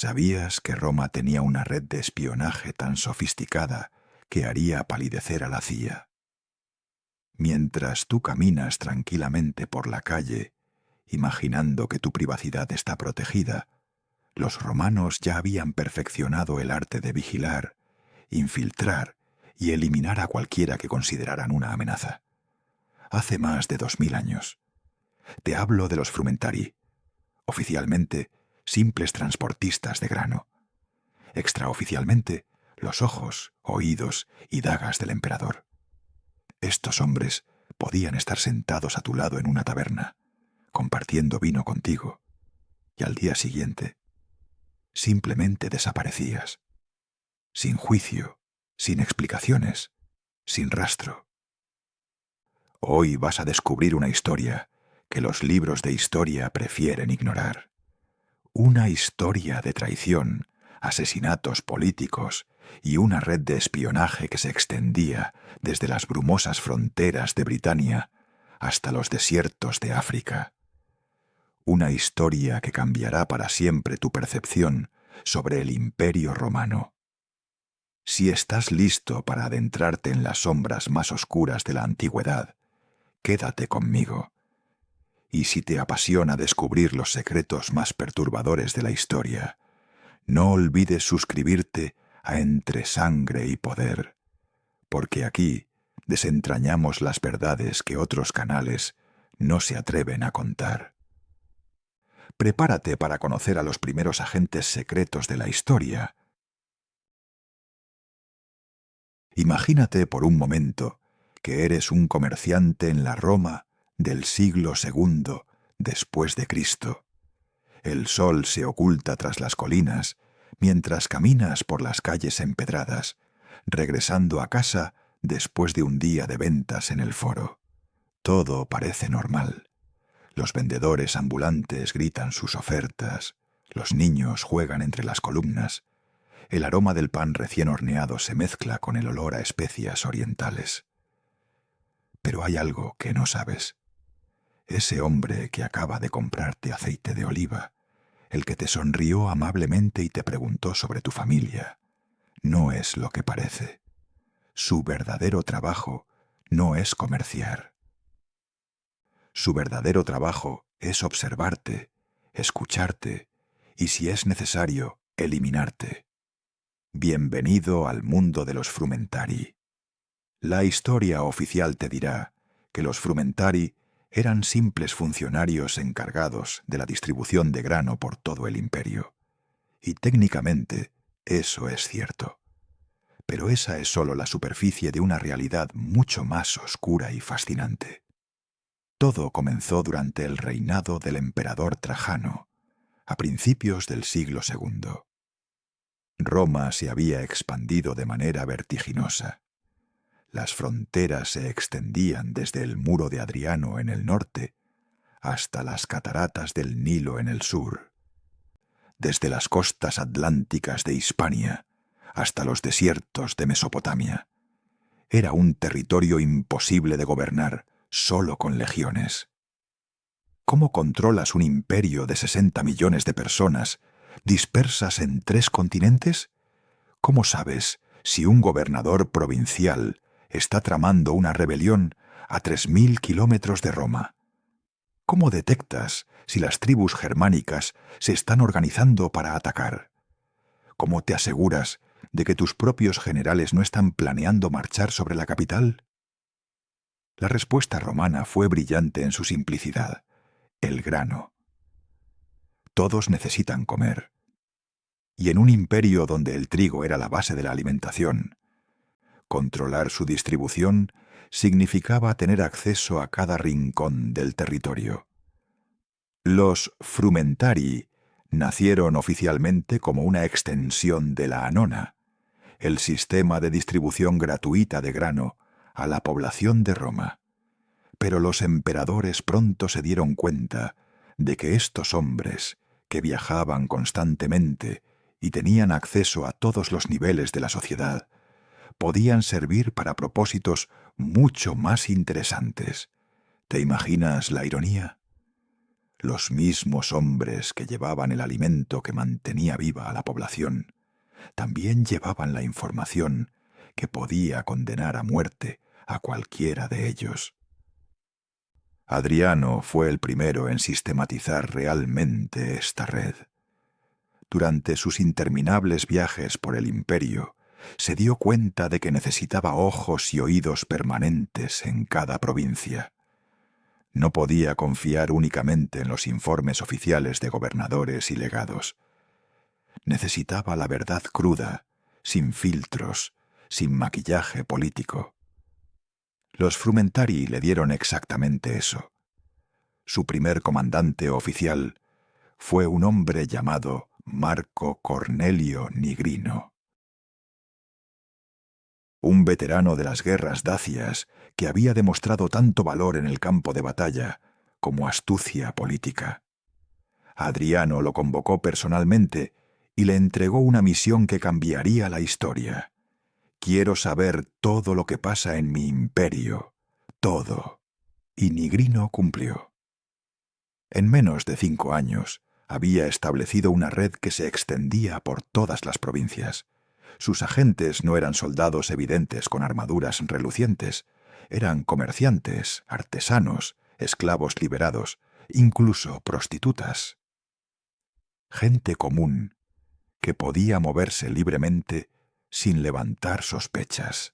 ¿Sabías que Roma tenía una red de espionaje tan sofisticada que haría palidecer a la CIA? Mientras tú caminas tranquilamente por la calle, imaginando que tu privacidad está protegida, los romanos ya habían perfeccionado el arte de vigilar, infiltrar y eliminar a cualquiera que consideraran una amenaza. Hace más de 2000 años. Te hablo de los frumentari, oficialmente simples transportistas de grano, extraoficialmente los ojos, oídos y dagas del emperador. Estos hombres podían estar sentados a tu lado en una taberna, compartiendo vino contigo, y al día siguiente simplemente desaparecías, sin juicio, sin explicaciones, sin rastro. Hoy vas a descubrir una historia que los libros de historia prefieren ignorar. Una historia de traición, asesinatos políticos y una red de espionaje que se extendía desde las brumosas fronteras de Britania hasta los desiertos de África. Una historia que cambiará para siempre tu percepción sobre el Imperio Romano. Si estás listo para adentrarte en las sombras más oscuras de la antigüedad, quédate conmigo. Y si te apasiona descubrir los secretos más perturbadores de la historia, no olvides suscribirte a Entre Sangre y Poder, porque aquí desentrañamos las verdades que otros canales no se atreven a contar. Prepárate para conocer a los primeros agentes secretos de la historia. Imagínate por un momento que eres un comerciante en la Roma del siglo II después de Cristo. El sol se oculta tras las colinas mientras caminas por las calles empedradas, regresando a casa después de un día de ventas en el foro. Todo parece normal. Los vendedores ambulantes gritan sus ofertas, los niños juegan entre las columnas, el aroma del pan recién horneado se mezcla con el olor a especias orientales. Pero hay algo que no sabes. Ese hombre que acaba de comprarte aceite de oliva, el que te sonrió amablemente y te preguntó sobre tu familia, no es lo que parece. Su verdadero trabajo no es comerciar. Su verdadero trabajo es observarte, escucharte y, si es necesario, eliminarte. Bienvenido al mundo de los frumentari. La historia oficial te dirá que los frumentari eran simples funcionarios encargados de la distribución de grano por todo el imperio. Y técnicamente eso es cierto. Pero esa es solo la superficie de una realidad mucho más oscura y fascinante. Todo comenzó durante el reinado del emperador Trajano, a principios del siglo II. Roma se había expandido de manera vertiginosa. Las fronteras se extendían desde el muro de Adriano en el norte hasta las cataratas del Nilo en el sur, desde las costas atlánticas de Hispania hasta los desiertos de Mesopotamia. Era un territorio imposible de gobernar solo con legiones. ¿Cómo controlas un imperio de 60 millones de personas dispersas en 3 continentes? ¿Cómo sabes si un gobernador provincial está tramando una rebelión a 3000 kilómetros de Roma? ¿Cómo detectas si las tribus germánicas se están organizando para atacar? ¿Cómo te aseguras de que tus propios generales no están planeando marchar sobre la capital? La respuesta romana fue brillante en su simplicidad: el grano. Todos necesitan comer. Y en un imperio donde el trigo era la base de la alimentación, controlar su distribución significaba tener acceso a cada rincón del territorio. Los frumentari nacieron oficialmente como una extensión de la annona, el sistema de distribución gratuita de grano a la población de Roma. Pero los emperadores pronto se dieron cuenta de que estos hombres, que viajaban constantemente y tenían acceso a todos los niveles de la sociedad, podían servir para propósitos mucho más interesantes. ¿Te imaginas la ironía? Los mismos hombres que llevaban el alimento que mantenía viva a la población, también llevaban la información que podía condenar a muerte a cualquiera de ellos. Adriano fue el primero en sistematizar realmente esta red. Durante sus interminables viajes por el imperio, se dio cuenta de que necesitaba ojos y oídos permanentes en cada provincia. No podía confiar únicamente en los informes oficiales de gobernadores y legados. Necesitaba la verdad cruda, sin filtros, sin maquillaje político. Los Frumentari le dieron exactamente eso. Su primer comandante oficial fue un hombre llamado Marco Cornelio Nigrino, un veterano de las guerras dacias que había demostrado tanto valor en el campo de batalla como astucia política. Adriano lo convocó personalmente y le entregó una misión que cambiaría la historia. Quiero saber todo lo que pasa en mi imperio, todo. Y Nigrino cumplió. En menos de 5 años, había establecido una red que se extendía por todas las provincias. Sus agentes no eran soldados evidentes con armaduras relucientes, eran comerciantes, artesanos, esclavos liberados, incluso prostitutas. Gente común que podía moverse libremente sin levantar sospechas.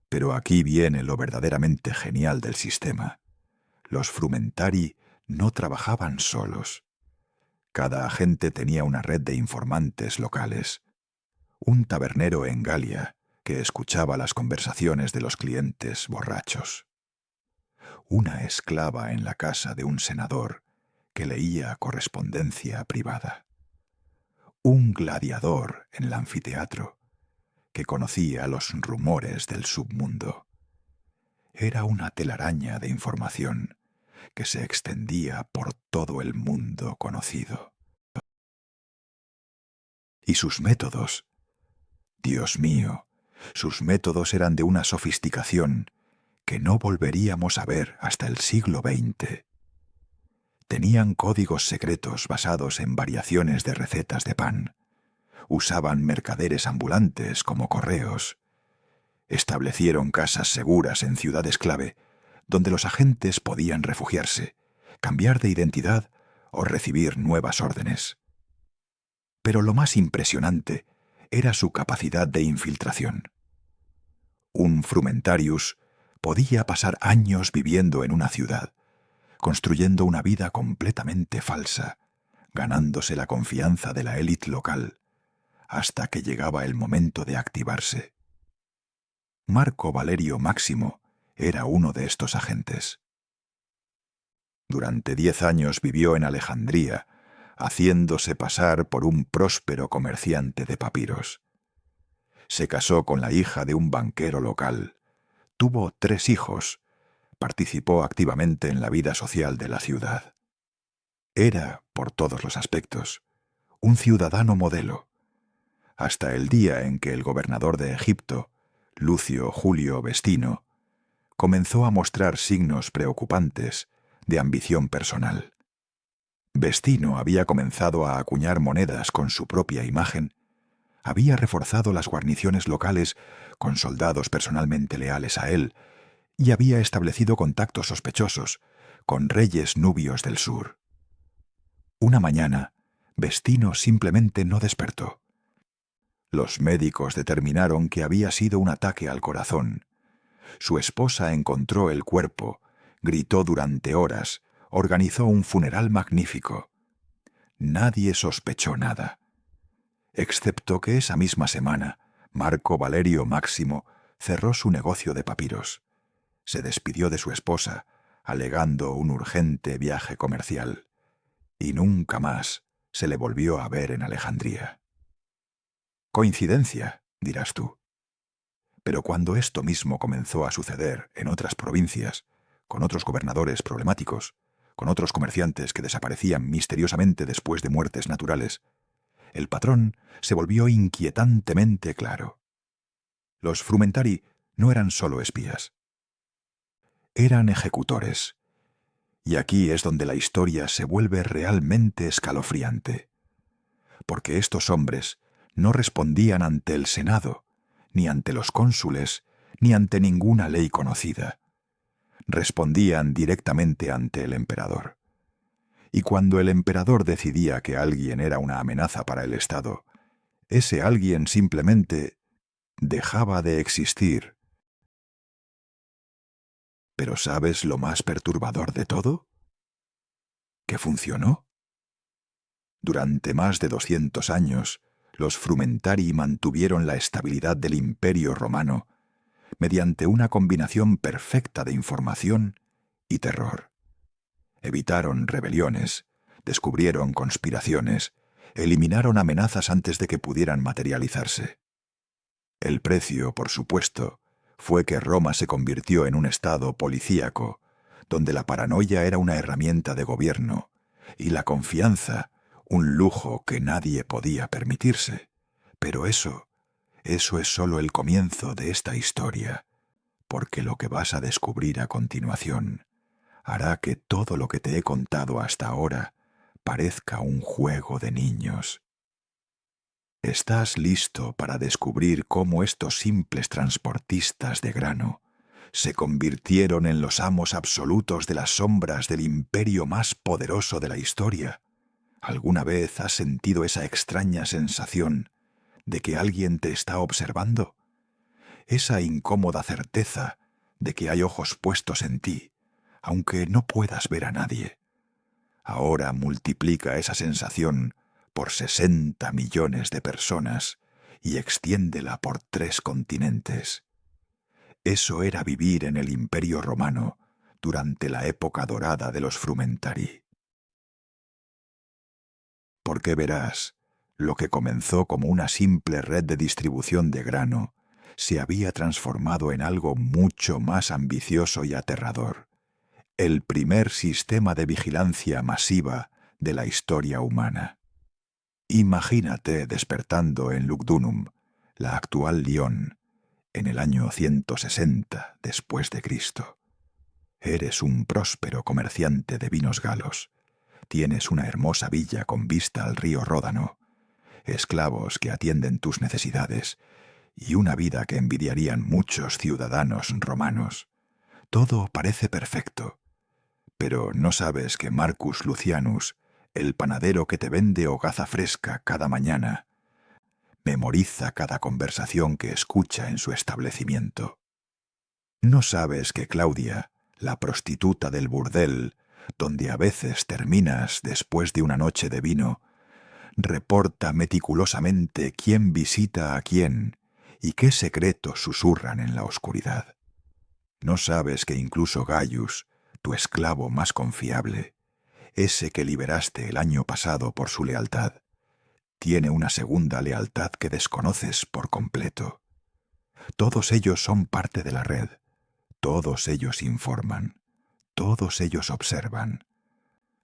Pero aquí viene lo verdaderamente genial del sistema. Los Frumentari no trabajaban solos. Cada agente tenía una red de informantes locales. Un tabernero en Galia que escuchaba las conversaciones de los clientes borrachos. Una esclava en la casa de un senador que leía correspondencia privada. Un gladiador en el anfiteatro que conocía los rumores del submundo. Era una telaraña de información que se extendía por todo el mundo conocido. Y sus métodos, Dios mío, sus métodos eran de una sofisticación que no volveríamos a ver hasta el siglo XX. Tenían códigos secretos basados en variaciones de recetas de pan. Usaban mercaderes ambulantes como correos. Establecieron casas seguras en ciudades clave, donde los agentes podían refugiarse, cambiar de identidad o recibir nuevas órdenes. Pero lo más impresionante era su capacidad de infiltración. Un frumentarius podía pasar años viviendo en una ciudad, construyendo una vida completamente falsa, ganándose la confianza de la élite local, hasta que llegaba el momento de activarse. Marco Valerio Máximo era uno de estos agentes. Durante 10 años vivió en Alejandría, haciéndose pasar por un próspero comerciante de papiros. Se casó con la hija de un banquero local, tuvo 3 hijos, participó activamente en la vida social de la ciudad. Era, por todos los aspectos, un ciudadano modelo, hasta el día en que el gobernador de Egipto, Lucio Julio Vestino, comenzó a mostrar signos preocupantes de ambición personal. Vestino había comenzado a acuñar monedas con su propia imagen, había reforzado las guarniciones locales con soldados personalmente leales a él y había establecido contactos sospechosos con reyes nubios del sur. Una mañana, Vestino simplemente no despertó. Los médicos determinaron que había sido un ataque al corazón. Su esposa encontró el cuerpo, gritó durante horas, organizó un funeral magnífico. Nadie sospechó nada, excepto que esa misma semana Marco Valerio Máximo cerró su negocio de papiros. Se despidió de su esposa, alegando un urgente viaje comercial, y nunca más se le volvió a ver en Alejandría. Coincidencia, dirás tú. Pero cuando esto mismo comenzó a suceder en otras provincias, con otros gobernadores problemáticos, con otros comerciantes que desaparecían misteriosamente después de muertes naturales, el patrón se volvió inquietantemente claro. Los Frumentari no eran solo espías. Eran ejecutores, Y aquí es donde la historia se vuelve realmente escalofriante, porque estos hombres no respondían ante el Senado, ni ante los cónsules, ni ante ninguna ley conocida. Respondían directamente ante el emperador. Y cuando el emperador decidía que alguien era una amenaza para el Estado, ese alguien simplemente dejaba de existir. Pero ¿sabes lo más perturbador de todo? Que funcionó. Durante más de 200 años, los Frumentari mantuvieron la estabilidad del Imperio Romano mediante una combinación perfecta de información y terror. Evitaron rebeliones, descubrieron conspiraciones, eliminaron amenazas antes de que pudieran materializarse. El precio, por supuesto, fue que Roma se convirtió en un estado policíaco, donde la paranoia era una herramienta de gobierno y la confianza un lujo que nadie podía permitirse. Pero eso es solo el comienzo de esta historia, porque lo que vas a descubrir a continuación hará que todo lo que te he contado hasta ahora parezca un juego de niños. ¿Estás listo para descubrir cómo estos simples transportistas de grano se convirtieron en los amos absolutos de las sombras del imperio más poderoso de la historia? ¿Alguna vez has sentido esa extraña sensación de que alguien te está observando? Esa incómoda certeza de que hay ojos puestos en ti, aunque no puedas ver a nadie. Ahora multiplica esa sensación por 60 millones de personas y extiéndela por 3 continentes. Eso era vivir en el Imperio Romano durante la época dorada de los Frumentari. Porque verás, lo que comenzó como una simple red de distribución de grano se había transformado en algo mucho más ambicioso y aterrador. El primer sistema de vigilancia masiva de la historia humana. Imagínate despertando en Lugdunum, la actual Lyon, en el año 160 después de Cristo. Eres un próspero comerciante de vinos galos. Tienes una hermosa villa con vista al río Ródano, esclavos que atienden tus necesidades y una vida que envidiarían muchos ciudadanos romanos. Todo parece perfecto, pero ¿no sabes que Marcus Lucianus, el panadero que te vende hogaza fresca cada mañana, memoriza cada conversación que escucha en su establecimiento? ¿No sabes que Claudia, la prostituta del burdel, donde a veces terminas después de una noche de vino, reporta meticulosamente quién visita a quién y qué secretos susurran en la oscuridad? ¿No sabes que incluso Gaius, tu esclavo más confiable, ese que liberaste el año pasado por su lealtad, tiene una segunda lealtad que desconoces por completo? Todos ellos son parte de la red, todos ellos informan, todos ellos observan.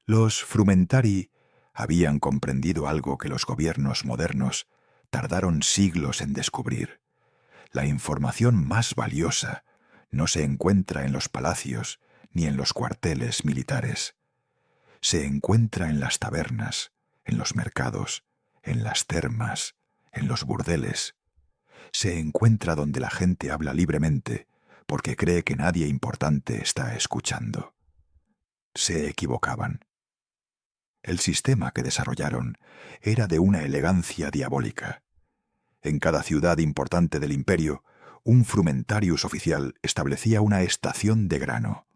Los Frumentari habían comprendido algo que los gobiernos modernos tardaron siglos en descubrir. La información más valiosa no se encuentra en los palacios ni en los cuarteles militares. Se encuentra en las tabernas, en los mercados, en las termas, en los burdeles. Se encuentra donde la gente habla libremente porque cree que nadie importante está escuchando. Se equivocaban. El sistema que desarrollaron era de una elegancia diabólica. En cada ciudad importante del imperio, un frumentarius oficial establecía una estación de grano.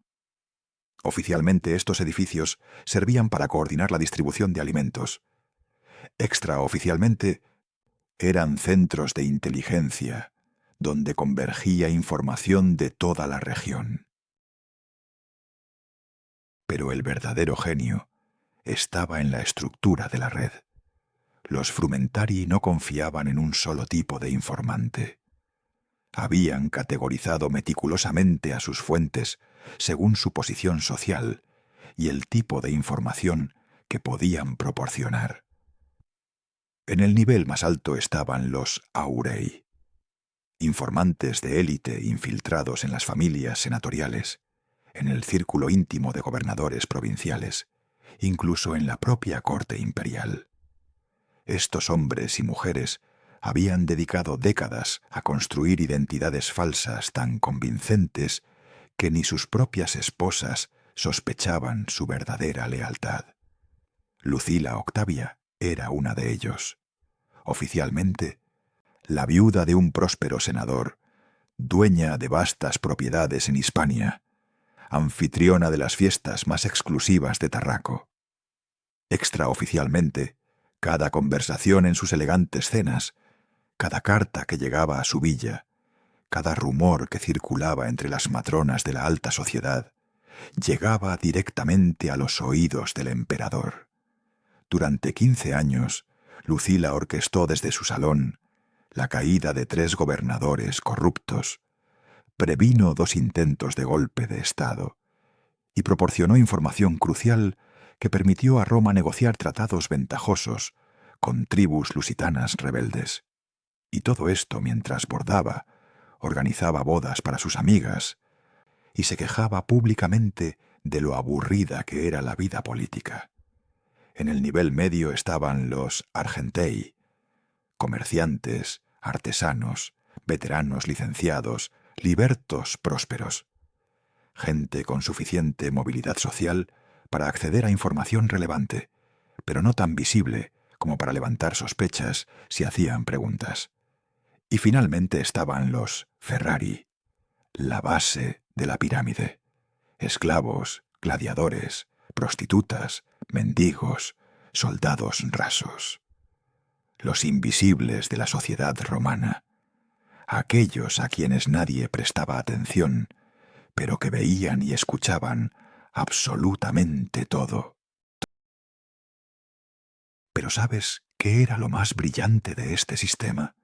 Oficialmente estos edificios servían para coordinar la distribución de alimentos. Extraoficialmente eran centros de inteligencia, donde convergía información de toda la región. Pero el verdadero genio estaba en la estructura de la red. Los Frumentari no confiaban en un solo tipo de informante. Habían categorizado meticulosamente a sus fuentes según su posición social y el tipo de información que podían proporcionar. En el nivel más alto estaban los aurei, informantes de élite infiltrados en las familias senatoriales. en el círculo íntimo de gobernadores provinciales, incluso en la propia corte imperial. Estos hombres y mujeres habían dedicado décadas a construir identidades falsas tan convincentes que ni sus propias esposas sospechaban su verdadera lealtad. Lucila Octavia era una de ellos. Oficialmente, la viuda de un próspero senador, dueña de vastas propiedades en Hispania, anfitriona de las fiestas más exclusivas de Tarraco. Extraoficialmente, cada conversación en sus elegantes cenas, cada carta que llegaba a su villa, cada rumor que circulaba entre las matronas de la alta sociedad, llegaba directamente a los oídos del emperador. Durante 15 años, Lucila orquestó desde su salón la caída de 3 gobernadores corruptos, previno 2 intentos de golpe de Estado y proporcionó información crucial que permitió a Roma negociar tratados ventajosos con tribus lusitanas rebeldes. Y todo esto mientras bordaba, organizaba bodas para sus amigas y se quejaba públicamente de lo aburrida que era la vida política. En el nivel medio estaban los argentei, comerciantes, artesanos, veteranos licenciados, libertos prósperos. Gente con suficiente movilidad social para acceder a información relevante, pero no tan visible como para levantar sospechas si hacían preguntas. Y finalmente estaban los Ferrari, la base de la pirámide. Esclavos, gladiadores, prostitutas, mendigos, soldados rasos. Los invisibles de la sociedad romana. Aquellos a quienes nadie prestaba atención, pero que veían y escuchaban absolutamente todo. Pero ¿sabes qué era lo más brillante de este sistema?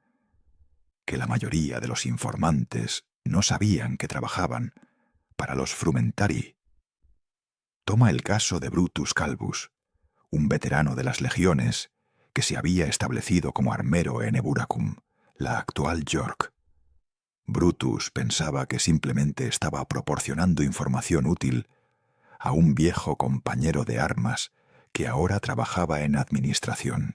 Que la mayoría de los informantes no sabían que trabajaban para los frumentari. Toma el caso de Brutus Calvus, un veterano de las legiones que se había establecido como armero en Eburacum, la actual York. Brutus pensaba que simplemente estaba proporcionando información útil a un viejo compañero de armas que ahora trabajaba en administración.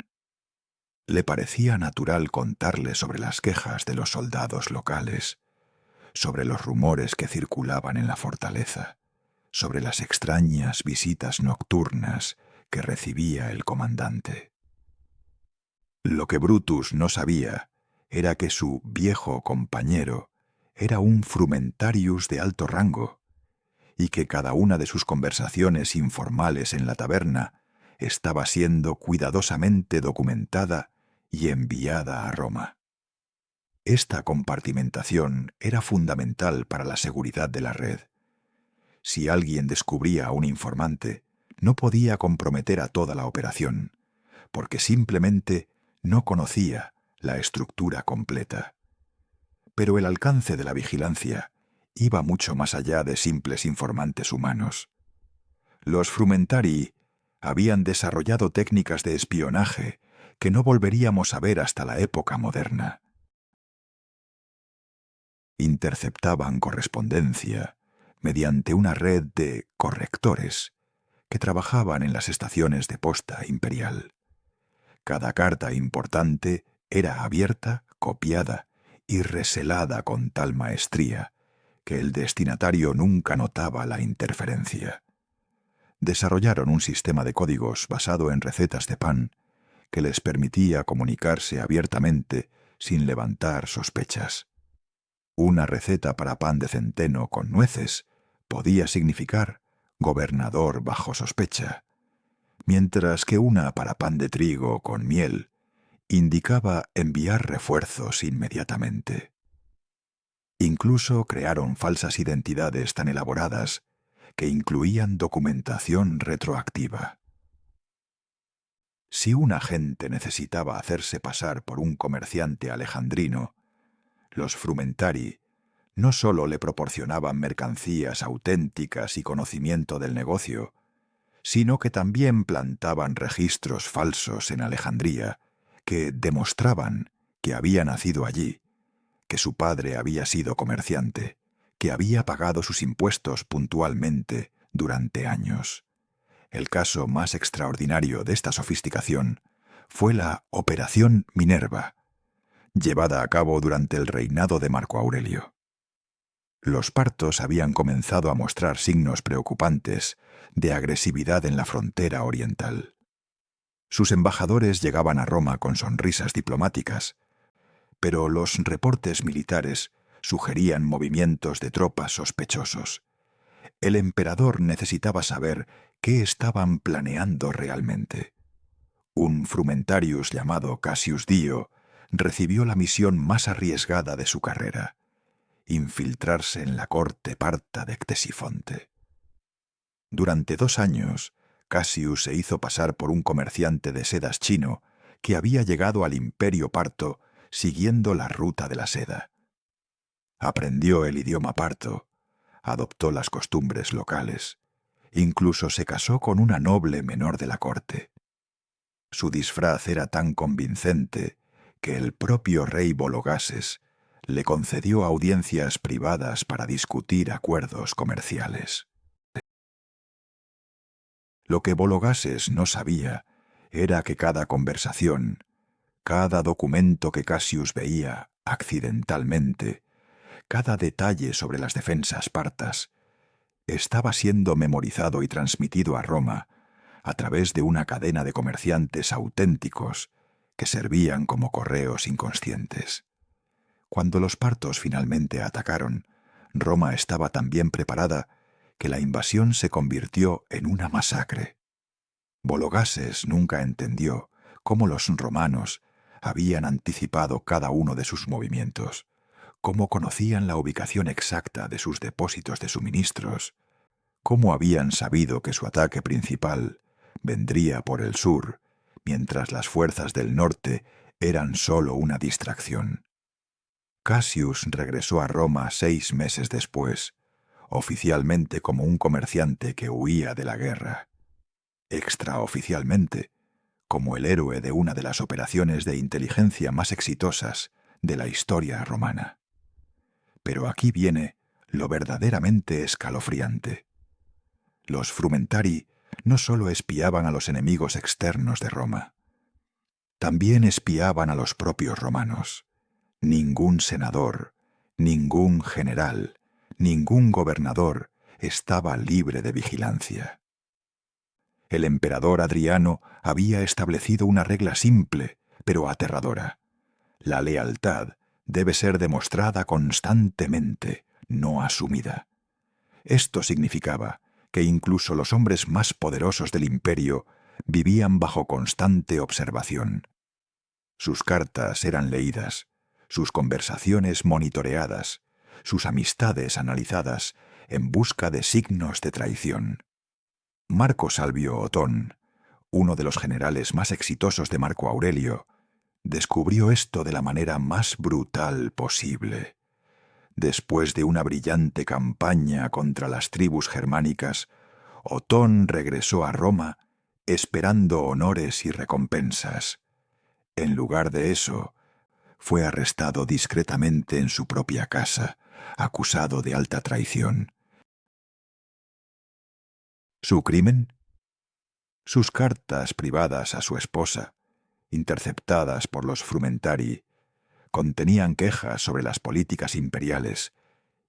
Le parecía natural contarle sobre las quejas de los soldados locales, sobre los rumores que circulaban en la fortaleza, sobre las extrañas visitas nocturnas que recibía el comandante. Lo que Brutus no sabía era que su viejo compañero era un frumentarius de alto rango y que cada una de sus conversaciones informales en la taberna estaba siendo cuidadosamente documentada y enviada a Roma. Esta compartimentación era fundamental para la seguridad de la red. Si alguien descubría a un informante, no podía comprometer a toda la operación, porque simplemente no conocía la estructura completa. Pero el alcance de la vigilancia iba mucho más allá de simples informantes humanos. Los frumentari habían desarrollado técnicas de espionaje que no volveríamos a ver hasta la época moderna. Interceptaban correspondencia mediante una red de correctores que trabajaban en las estaciones de posta imperial. Cada carta importante era abierta, copiada y reselada con tal maestría que el destinatario nunca notaba la interferencia. Desarrollaron un sistema de códigos basado en recetas de pan que les permitía comunicarse abiertamente sin levantar sospechas. Una receta para pan de centeno con nueces podía significar gobernador bajo sospecha, mientras que una para pan de trigo con miel indicaba enviar refuerzos inmediatamente. Incluso crearon falsas identidades tan elaboradas que incluían documentación retroactiva. Si un agente necesitaba hacerse pasar por un comerciante alejandrino, los frumentari no solo le proporcionaban mercancías auténticas y conocimiento del negocio, sino que también plantaban registros falsos en Alejandría que demostraban que había nacido allí, que su padre había sido comerciante, que había pagado sus impuestos puntualmente durante años. El caso más extraordinario de esta sofisticación fue la Operación Minerva, llevada a cabo durante el reinado de Marco Aurelio. Los partos habían comenzado a mostrar signos preocupantes de agresividad en la frontera oriental. Sus embajadores llegaban a Roma con sonrisas diplomáticas, pero los reportes militares sugerían movimientos de tropas sospechosos. El emperador necesitaba saber qué estaban planeando realmente. Un frumentarius llamado Cassius Dio recibió la misión más arriesgada de su carrera: infiltrarse en la corte parta de Ctesifonte. Durante 2 años, Cassius se hizo pasar por un comerciante de sedas chino que había llegado al Imperio Parto siguiendo la ruta de la seda. Aprendió el idioma parto, adoptó las costumbres locales, incluso se casó con una noble menor de la corte. Su disfraz era tan convincente que el propio rey Vologases le concedió audiencias privadas para discutir acuerdos comerciales. Lo que Vologases no sabía era que cada conversación, cada documento que Cassius veía accidentalmente, cada detalle sobre las defensas partas, estaba siendo memorizado y transmitido a Roma a través de una cadena de comerciantes auténticos que servían como correos inconscientes. Cuando los partos finalmente atacaron, Roma estaba tan bien preparada que la invasión se convirtió en una masacre. Vologases nunca entendió cómo los romanos habían anticipado cada uno de sus movimientos, cómo conocían la ubicación exacta de sus depósitos de suministros, cómo habían sabido que su ataque principal vendría por el sur, mientras las fuerzas del norte eran solo una distracción. Cassius regresó a Roma 6 meses después, oficialmente como un comerciante que huía de la guerra, extraoficialmente como el héroe de una de las operaciones de inteligencia más exitosas de la historia romana. Pero aquí viene lo verdaderamente escalofriante. Los frumentari no solo espiaban a los enemigos externos de Roma, también espiaban a los propios romanos. Ningún senador, ningún general, ningún gobernador estaba libre de vigilancia. El emperador Adriano había establecido una regla simple, pero aterradora. La lealtad debe ser demostrada constantemente, no asumida. Esto significaba que incluso los hombres más poderosos del imperio vivían bajo constante observación. Sus cartas eran leídas, sus conversaciones monitoreadas, sus amistades analizadas en busca de signos de traición. Marco Salvio Otón, uno de los generales más exitosos de Marco Aurelio, descubrió esto de la manera más brutal posible. Después de una brillante campaña contra las tribus germánicas, Otón regresó a Roma esperando honores y recompensas. En lugar de eso, fue arrestado discretamente en su propia casa, acusado de alta traición. ¿Su crimen? Sus cartas privadas a su esposa, interceptadas por los frumentari, contenían quejas sobre las políticas imperiales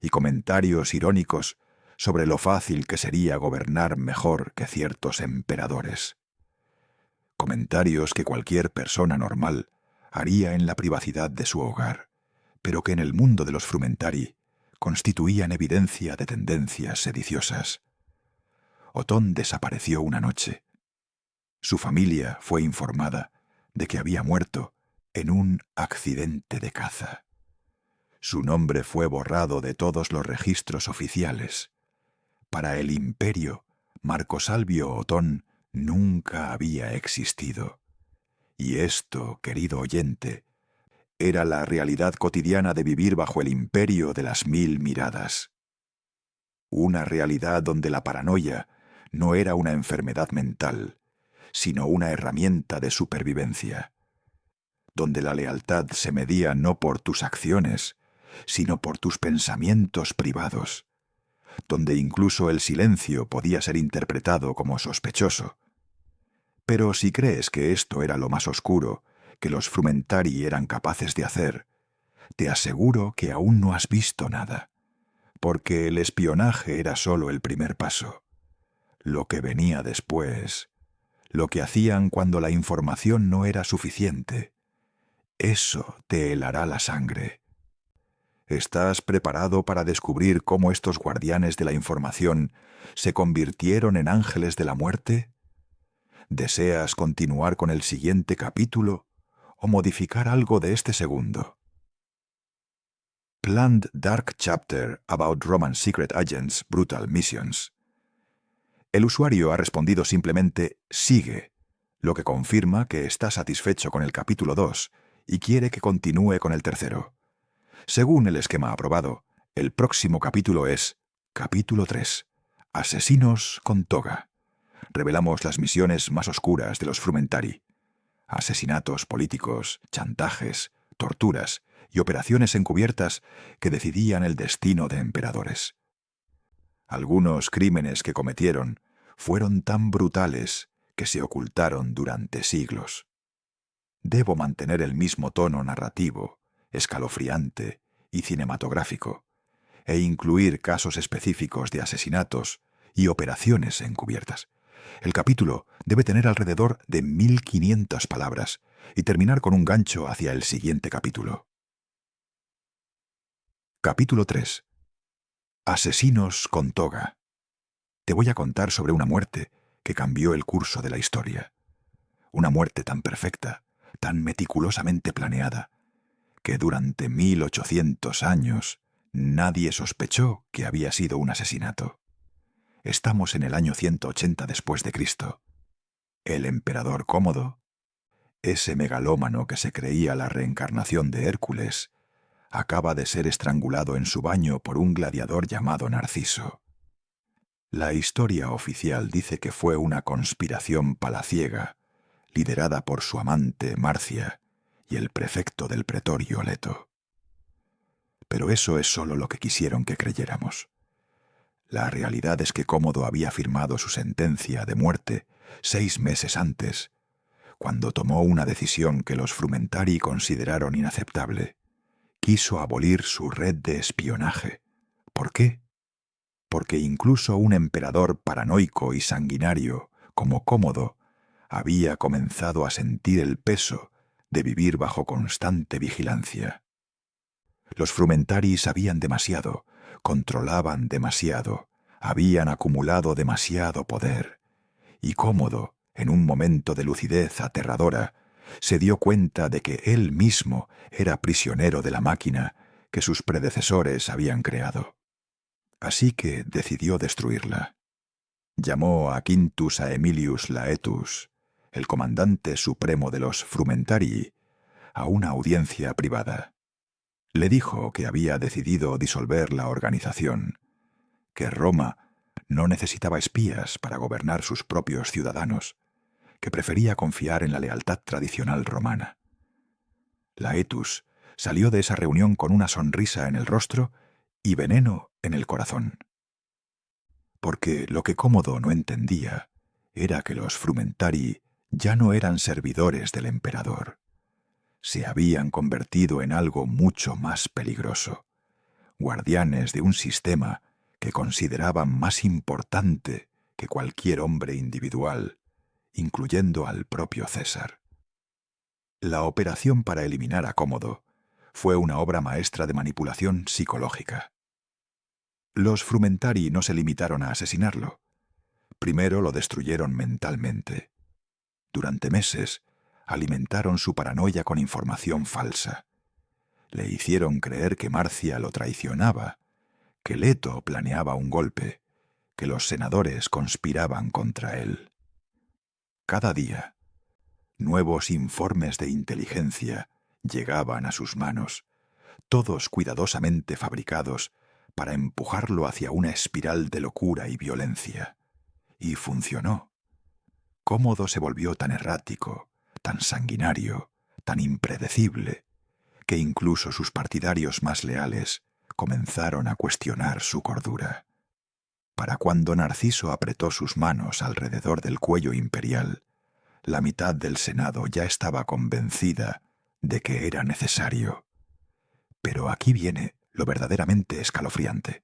y comentarios irónicos sobre lo fácil que sería gobernar mejor que ciertos emperadores. Comentarios que cualquier persona normal haría en la privacidad de su hogar, pero que en el mundo de los frumentari constituían evidencia de tendencias sediciosas. Otón desapareció una noche. Su familia fue informada de que había muerto en un accidente de caza. Su nombre fue borrado de todos los registros oficiales. Para el imperio, Marco Salvio Otón nunca había existido. Y esto, querido oyente, era la realidad cotidiana de vivir bajo el imperio de las 1000 miradas. Una realidad donde la paranoia no era una enfermedad mental, sino una herramienta de supervivencia. Donde la lealtad se medía no por tus acciones, sino por tus pensamientos privados, donde incluso el silencio podía ser interpretado como sospechoso. Pero si crees que esto era lo más oscuro que los Frumentari eran capaces de hacer, te aseguro que aún no has visto nada, porque el espionaje era solo el primer paso. Lo que venía después, lo que hacían cuando la información no era suficiente, eso te helará la sangre. ¿Estás preparado para descubrir cómo estos guardianes de la información se convirtieron en ángeles de la muerte? ¿Deseas continuar con el siguiente capítulo o modificar algo de este segundo? Planned Dark Chapter About Roman Secret Agents' Brutal Missions. El usuario ha respondido simplemente «Sigue», lo que confirma que está satisfecho con el capítulo 2 y quiere que continúe con el tercero. Según el esquema aprobado, el próximo capítulo es Capítulo 3. Asesinos con toga. Revelamos las misiones más oscuras de los Frumentari. Asesinatos políticos, chantajes, torturas y operaciones encubiertas que decidían el destino de emperadores. Algunos crímenes que cometieron fueron tan brutales que se ocultaron durante siglos. Debo mantener el mismo tono narrativo, escalofriante y cinematográfico, e incluir casos específicos de asesinatos y operaciones encubiertas. El capítulo debe tener alrededor de 1500 palabras y terminar con un gancho hacia el siguiente capítulo. Capítulo 3. Asesinos con toga. Te voy a contar sobre una muerte que cambió el curso de la historia. Una muerte tan perfecta, tan meticulosamente planeada, que durante 1800 años nadie sospechó que había sido un asesinato. Estamos en el año 180 después de Cristo. El emperador Cómodo, ese megalómano que se creía la reencarnación de Hércules, acaba de ser estrangulado en su baño por un gladiador llamado Narciso. La historia oficial dice que fue una conspiración palaciega, liderada por su amante Marcia y el prefecto del pretorio Leto. Pero eso es solo lo que quisieron que creyéramos. La realidad es que Cómodo había firmado su sentencia de muerte 6 meses antes, cuando tomó una decisión que los Frumentari consideraron inaceptable. Quiso abolir su red de espionaje. ¿Por qué? Porque incluso un emperador paranoico y sanguinario como Cómodo había comenzado a sentir el peso de vivir bajo constante vigilancia. Los Frumentari sabían demasiado, controlaban demasiado, habían acumulado demasiado poder, y Cómodo, en un momento de lucidez aterradora, se dio cuenta de que él mismo era prisionero de la máquina que sus predecesores habían creado. Así que decidió destruirla. Llamó a Quintus Aemilius Laetus, el comandante supremo de los Frumentari, a una audiencia privada. Le dijo que había decidido disolver la organización, que Roma no necesitaba espías para gobernar sus propios ciudadanos, que prefería confiar en la lealtad tradicional romana. Laetus salió de esa reunión con una sonrisa en el rostro y veneno en el corazón. Porque lo que Cómodo no entendía era que los Frumentari ya no eran servidores del emperador. Se habían convertido en algo mucho más peligroso, guardianes de un sistema que consideraban más importante que cualquier hombre individual, incluyendo al propio César. La operación para eliminar a Cómodo fue una obra maestra de manipulación psicológica. Los Frumentari no se limitaron a asesinarlo. Primero lo destruyeron mentalmente. Durante meses, alimentaron su paranoia con información falsa. Le hicieron creer que Marcia lo traicionaba, que Leto planeaba un golpe, que los senadores conspiraban contra él. Cada día, nuevos informes de inteligencia llegaban a sus manos, todos cuidadosamente fabricados para empujarlo hacia una espiral de locura y violencia. Y funcionó. Cómodo se volvió tan errático, tan sanguinario, tan impredecible, que incluso sus partidarios más leales comenzaron a cuestionar su cordura. Para cuando Narciso apretó sus manos alrededor del cuello imperial, la mitad del Senado ya estaba convencida de que era necesario. Pero aquí viene lo verdaderamente escalofriante.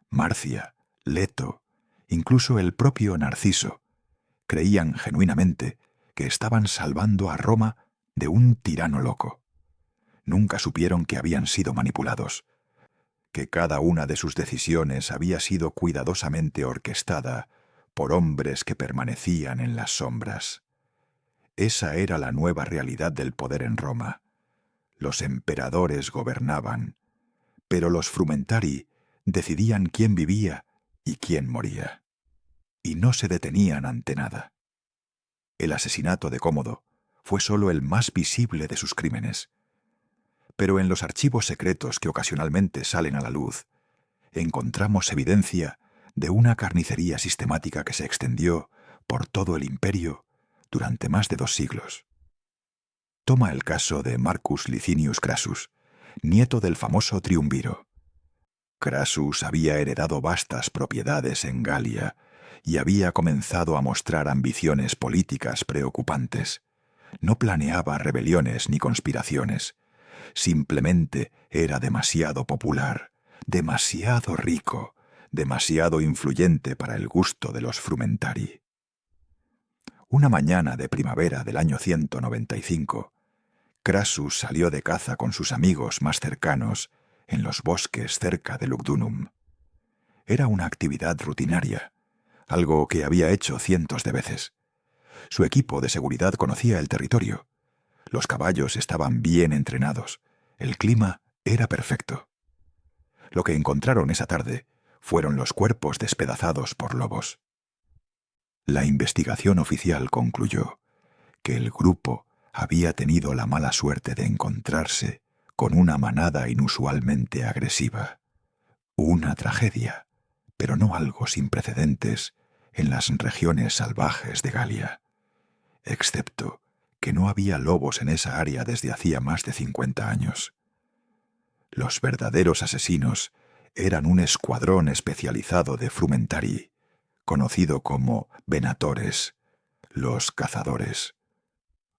Marcia, Leto, incluso el propio Narciso, creían genuinamente que estaban salvando a Roma de un tirano loco. Nunca supieron que habían sido manipulados, que cada una de sus decisiones había sido cuidadosamente orquestada por hombres que permanecían en las sombras. Esa era la nueva realidad del poder en Roma. Los emperadores gobernaban, pero los frumentarii decidían quién vivía y quién moría. Y no se detenían ante nada. El asesinato de Cómodo fue solo el más visible de sus crímenes. Pero en los archivos secretos que ocasionalmente salen a la luz, encontramos evidencia de una carnicería sistemática que se extendió por todo el imperio durante más de 2 siglos. Toma el caso de Marcus Licinius Crassus, nieto del famoso triunviro. Crassus había heredado vastas propiedades en Galia y había comenzado a mostrar ambiciones políticas preocupantes. No planeaba rebeliones ni conspiraciones. Simplemente era demasiado popular, demasiado rico, demasiado influyente para el gusto de los frumentarii. Una mañana de primavera del año 195, Crassus salió de caza con sus amigos más cercanos en los bosques cerca de Lugdunum. Era una actividad rutinaria, algo que había hecho cientos de veces. Su equipo de seguridad conocía el territorio. Los caballos estaban bien entrenados. El clima era perfecto. Lo que encontraron esa tarde fueron los cuerpos despedazados por lobos. La investigación oficial concluyó que el grupo había tenido la mala suerte de encontrarse con una manada inusualmente agresiva. Una tragedia, pero no algo sin precedentes en las regiones salvajes de Galia, excepto que no había lobos en esa área desde hacía más de 50 años. Los verdaderos asesinos eran un escuadrón especializado de frumentarii, conocido como venatores, los cazadores.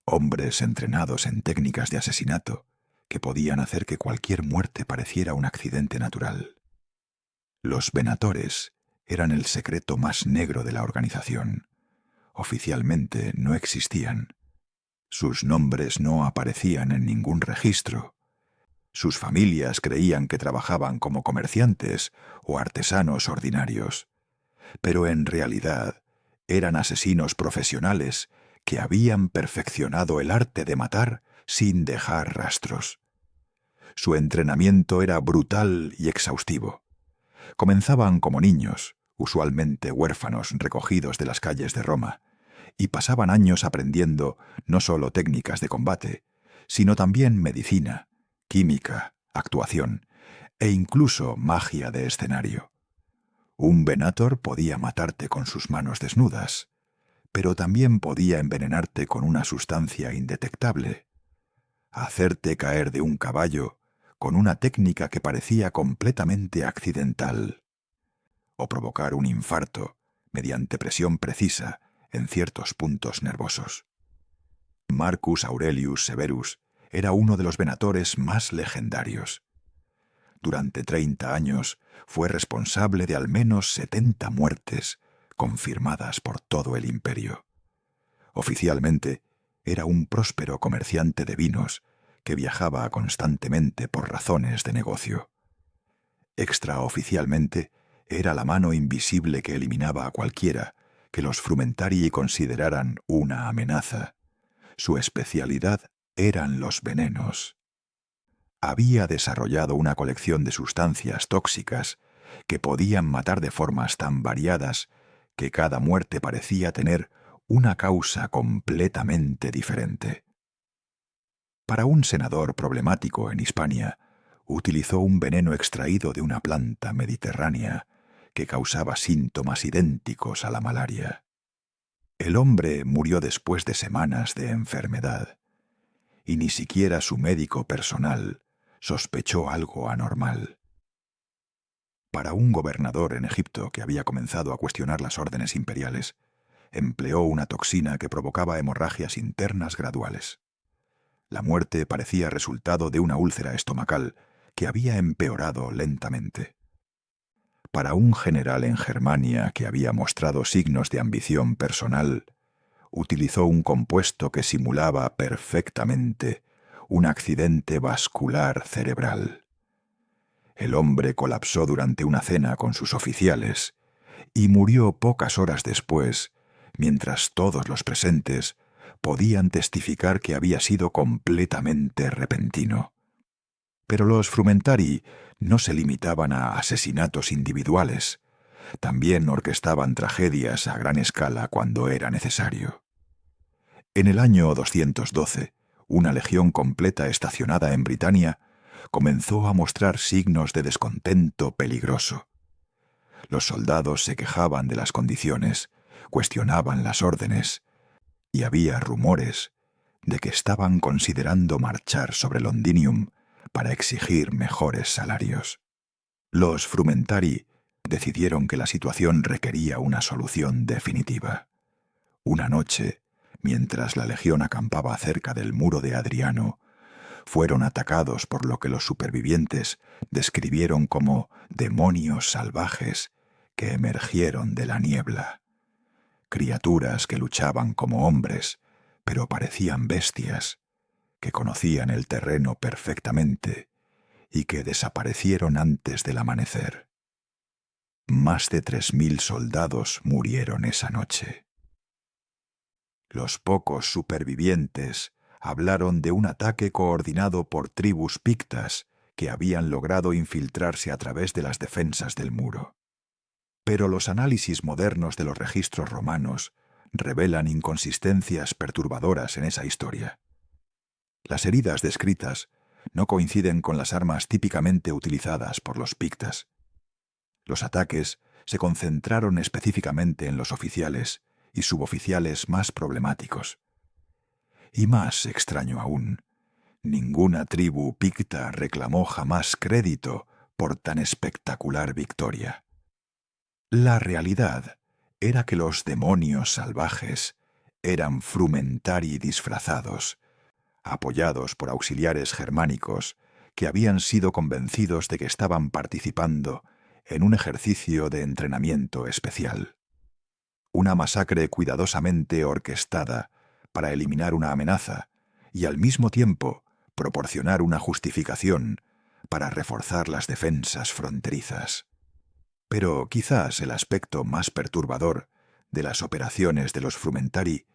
Hombres entrenados en técnicas de asesinato que podían hacer que cualquier muerte pareciera un accidente natural. Los venatores eran el secreto más negro de la organización. Oficialmente no existían. Sus nombres no aparecían en ningún registro. Sus familias creían que trabajaban como comerciantes o artesanos ordinarios, pero en realidad eran asesinos profesionales que habían perfeccionado el arte de matar sin dejar rastros. Su entrenamiento era brutal y exhaustivo. Comenzaban como niños, usualmente huérfanos recogidos de las calles de Roma, y pasaban años aprendiendo no solo técnicas de combate, sino también medicina, química, actuación e incluso magia de escenario. Un venator podía matarte con sus manos desnudas, pero también podía envenenarte con una sustancia indetectable, hacerte caer de un caballo con una técnica que parecía completamente accidental, o provocar un infarto mediante presión precisa en ciertos puntos nervosos. Marcus Aurelius Severus era uno de los venatores más legendarios. Durante 30 años fue responsable de al menos 70 muertes confirmadas por todo el imperio. Oficialmente, era un próspero comerciante de vinos que viajaba constantemente por razones de negocio. Extraoficialmente, era la mano invisible que eliminaba a cualquiera que los frumentarii consideraran una amenaza. Su especialidad eran los venenos. Había desarrollado una colección de sustancias tóxicas que podían matar de formas tan variadas que cada muerte parecía tener una causa completamente diferente. Para un senador problemático en Hispania, utilizó un veneno extraído de una planta mediterránea que causaba síntomas idénticos a la malaria. El hombre murió después de semanas de enfermedad, y ni siquiera su médico personal sospechó algo anormal. Para un gobernador en Egipto que había comenzado a cuestionar las órdenes imperiales, empleó una toxina que provocaba hemorragias internas graduales. La muerte parecía resultado de una úlcera estomacal que había empeorado lentamente. Para un general en Germania que había mostrado signos de ambición personal, utilizó un compuesto que simulaba perfectamente un accidente vascular cerebral. El hombre colapsó durante una cena con sus oficiales y murió pocas horas después, mientras todos los presentes podían testificar que había sido completamente repentino. Pero los Frumentari no se limitaban a asesinatos individuales, también orquestaban tragedias a gran escala cuando era necesario. En el año 212, una legión completa estacionada en Britania comenzó a mostrar signos de descontento peligroso. Los soldados se quejaban de las condiciones, cuestionaban las órdenes, y había rumores de que estaban considerando marchar sobre Londinium para exigir mejores salarios. Los Frumentari decidieron que la situación requería una solución definitiva. Una noche, mientras la legión acampaba cerca del muro de Adriano, fueron atacados por lo que los supervivientes describieron como demonios salvajes que emergieron de la niebla. Criaturas que luchaban como hombres, pero parecían bestias, que conocían el terreno perfectamente y que desaparecieron antes del amanecer. Más de 3.000 soldados murieron esa noche. Los pocos supervivientes hablaron de un ataque coordinado por tribus pictas que habían logrado infiltrarse a través de las defensas del muro. Pero los análisis modernos de los registros romanos revelan inconsistencias perturbadoras en esa historia. Las heridas descritas no coinciden con las armas típicamente utilizadas por los pictas. Los ataques se concentraron específicamente en los oficiales y suboficiales más problemáticos. Y más extraño aún, ninguna tribu picta reclamó jamás crédito por tan espectacular victoria. La realidad era que los demonios salvajes eran Frumentari disfrazados, apoyados por auxiliares germánicos que habían sido convencidos de que estaban participando en un ejercicio de entrenamiento especial. Una masacre cuidadosamente orquestada para eliminar una amenaza y al mismo tiempo proporcionar una justificación para reforzar las defensas fronterizas. Pero quizás el aspecto más perturbador de las operaciones de los Frumentari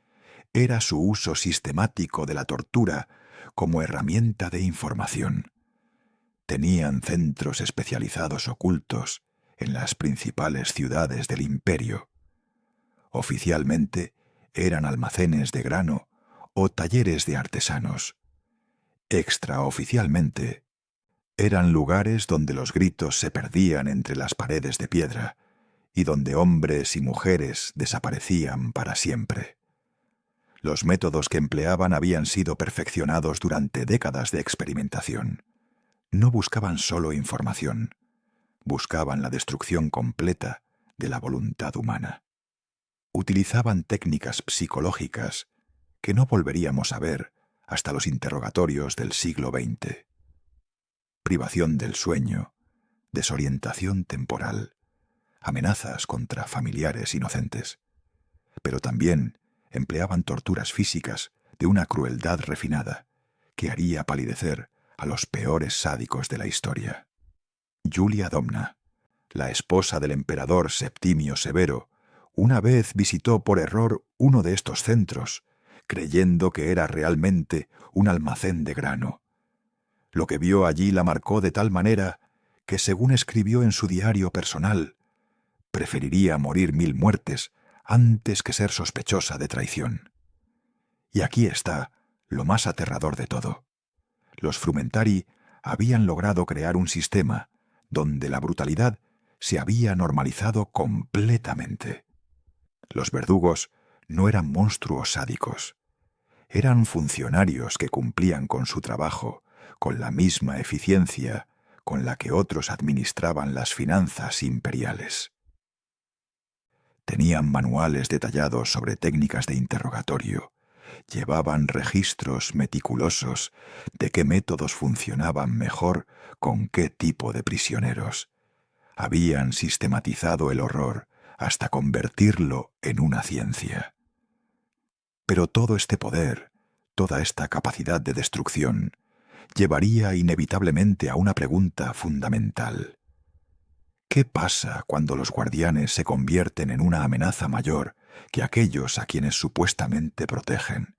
era su uso sistemático de la tortura como herramienta de información. Tenían centros especializados ocultos en las principales ciudades del imperio. Oficialmente eran almacenes de grano o talleres de artesanos. Extraoficialmente eran lugares donde los gritos se perdían entre las paredes de piedra y donde hombres y mujeres desaparecían para siempre. Los métodos que empleaban habían sido perfeccionados durante décadas de experimentación. No buscaban solo información, buscaban la destrucción completa de la voluntad humana. Utilizaban técnicas psicológicas que no volveríamos a ver hasta los interrogatorios del siglo XX. Privación del sueño, desorientación temporal, amenazas contra familiares inocentes. Pero también empleaban torturas físicas de una crueldad refinada que haría palidecer a los peores sádicos de la historia. Julia Domna, la esposa del emperador Septimio Severo, una vez visitó por error uno de estos centros, creyendo que era realmente un almacén de grano. Lo que vio allí la marcó de tal manera que, según escribió en su diario personal, preferiría morir 1000 muertes antes que ser sospechosa de traición. Y aquí está lo más aterrador de todo. Los Frumentari habían logrado crear un sistema donde la brutalidad se había normalizado completamente. Los verdugos no eran monstruos sádicos. Eran funcionarios que cumplían con su trabajo con la misma eficiencia con la que otros administraban las finanzas imperiales. Tenían manuales detallados sobre técnicas de interrogatorio, llevaban registros meticulosos de qué métodos funcionaban mejor con qué tipo de prisioneros. Habían sistematizado el horror hasta convertirlo en una ciencia. Pero todo este poder, toda esta capacidad de destrucción, llevaría inevitablemente a una pregunta fundamental. ¿Qué pasa cuando los guardianes se convierten en una amenaza mayor que aquellos a quienes supuestamente protegen?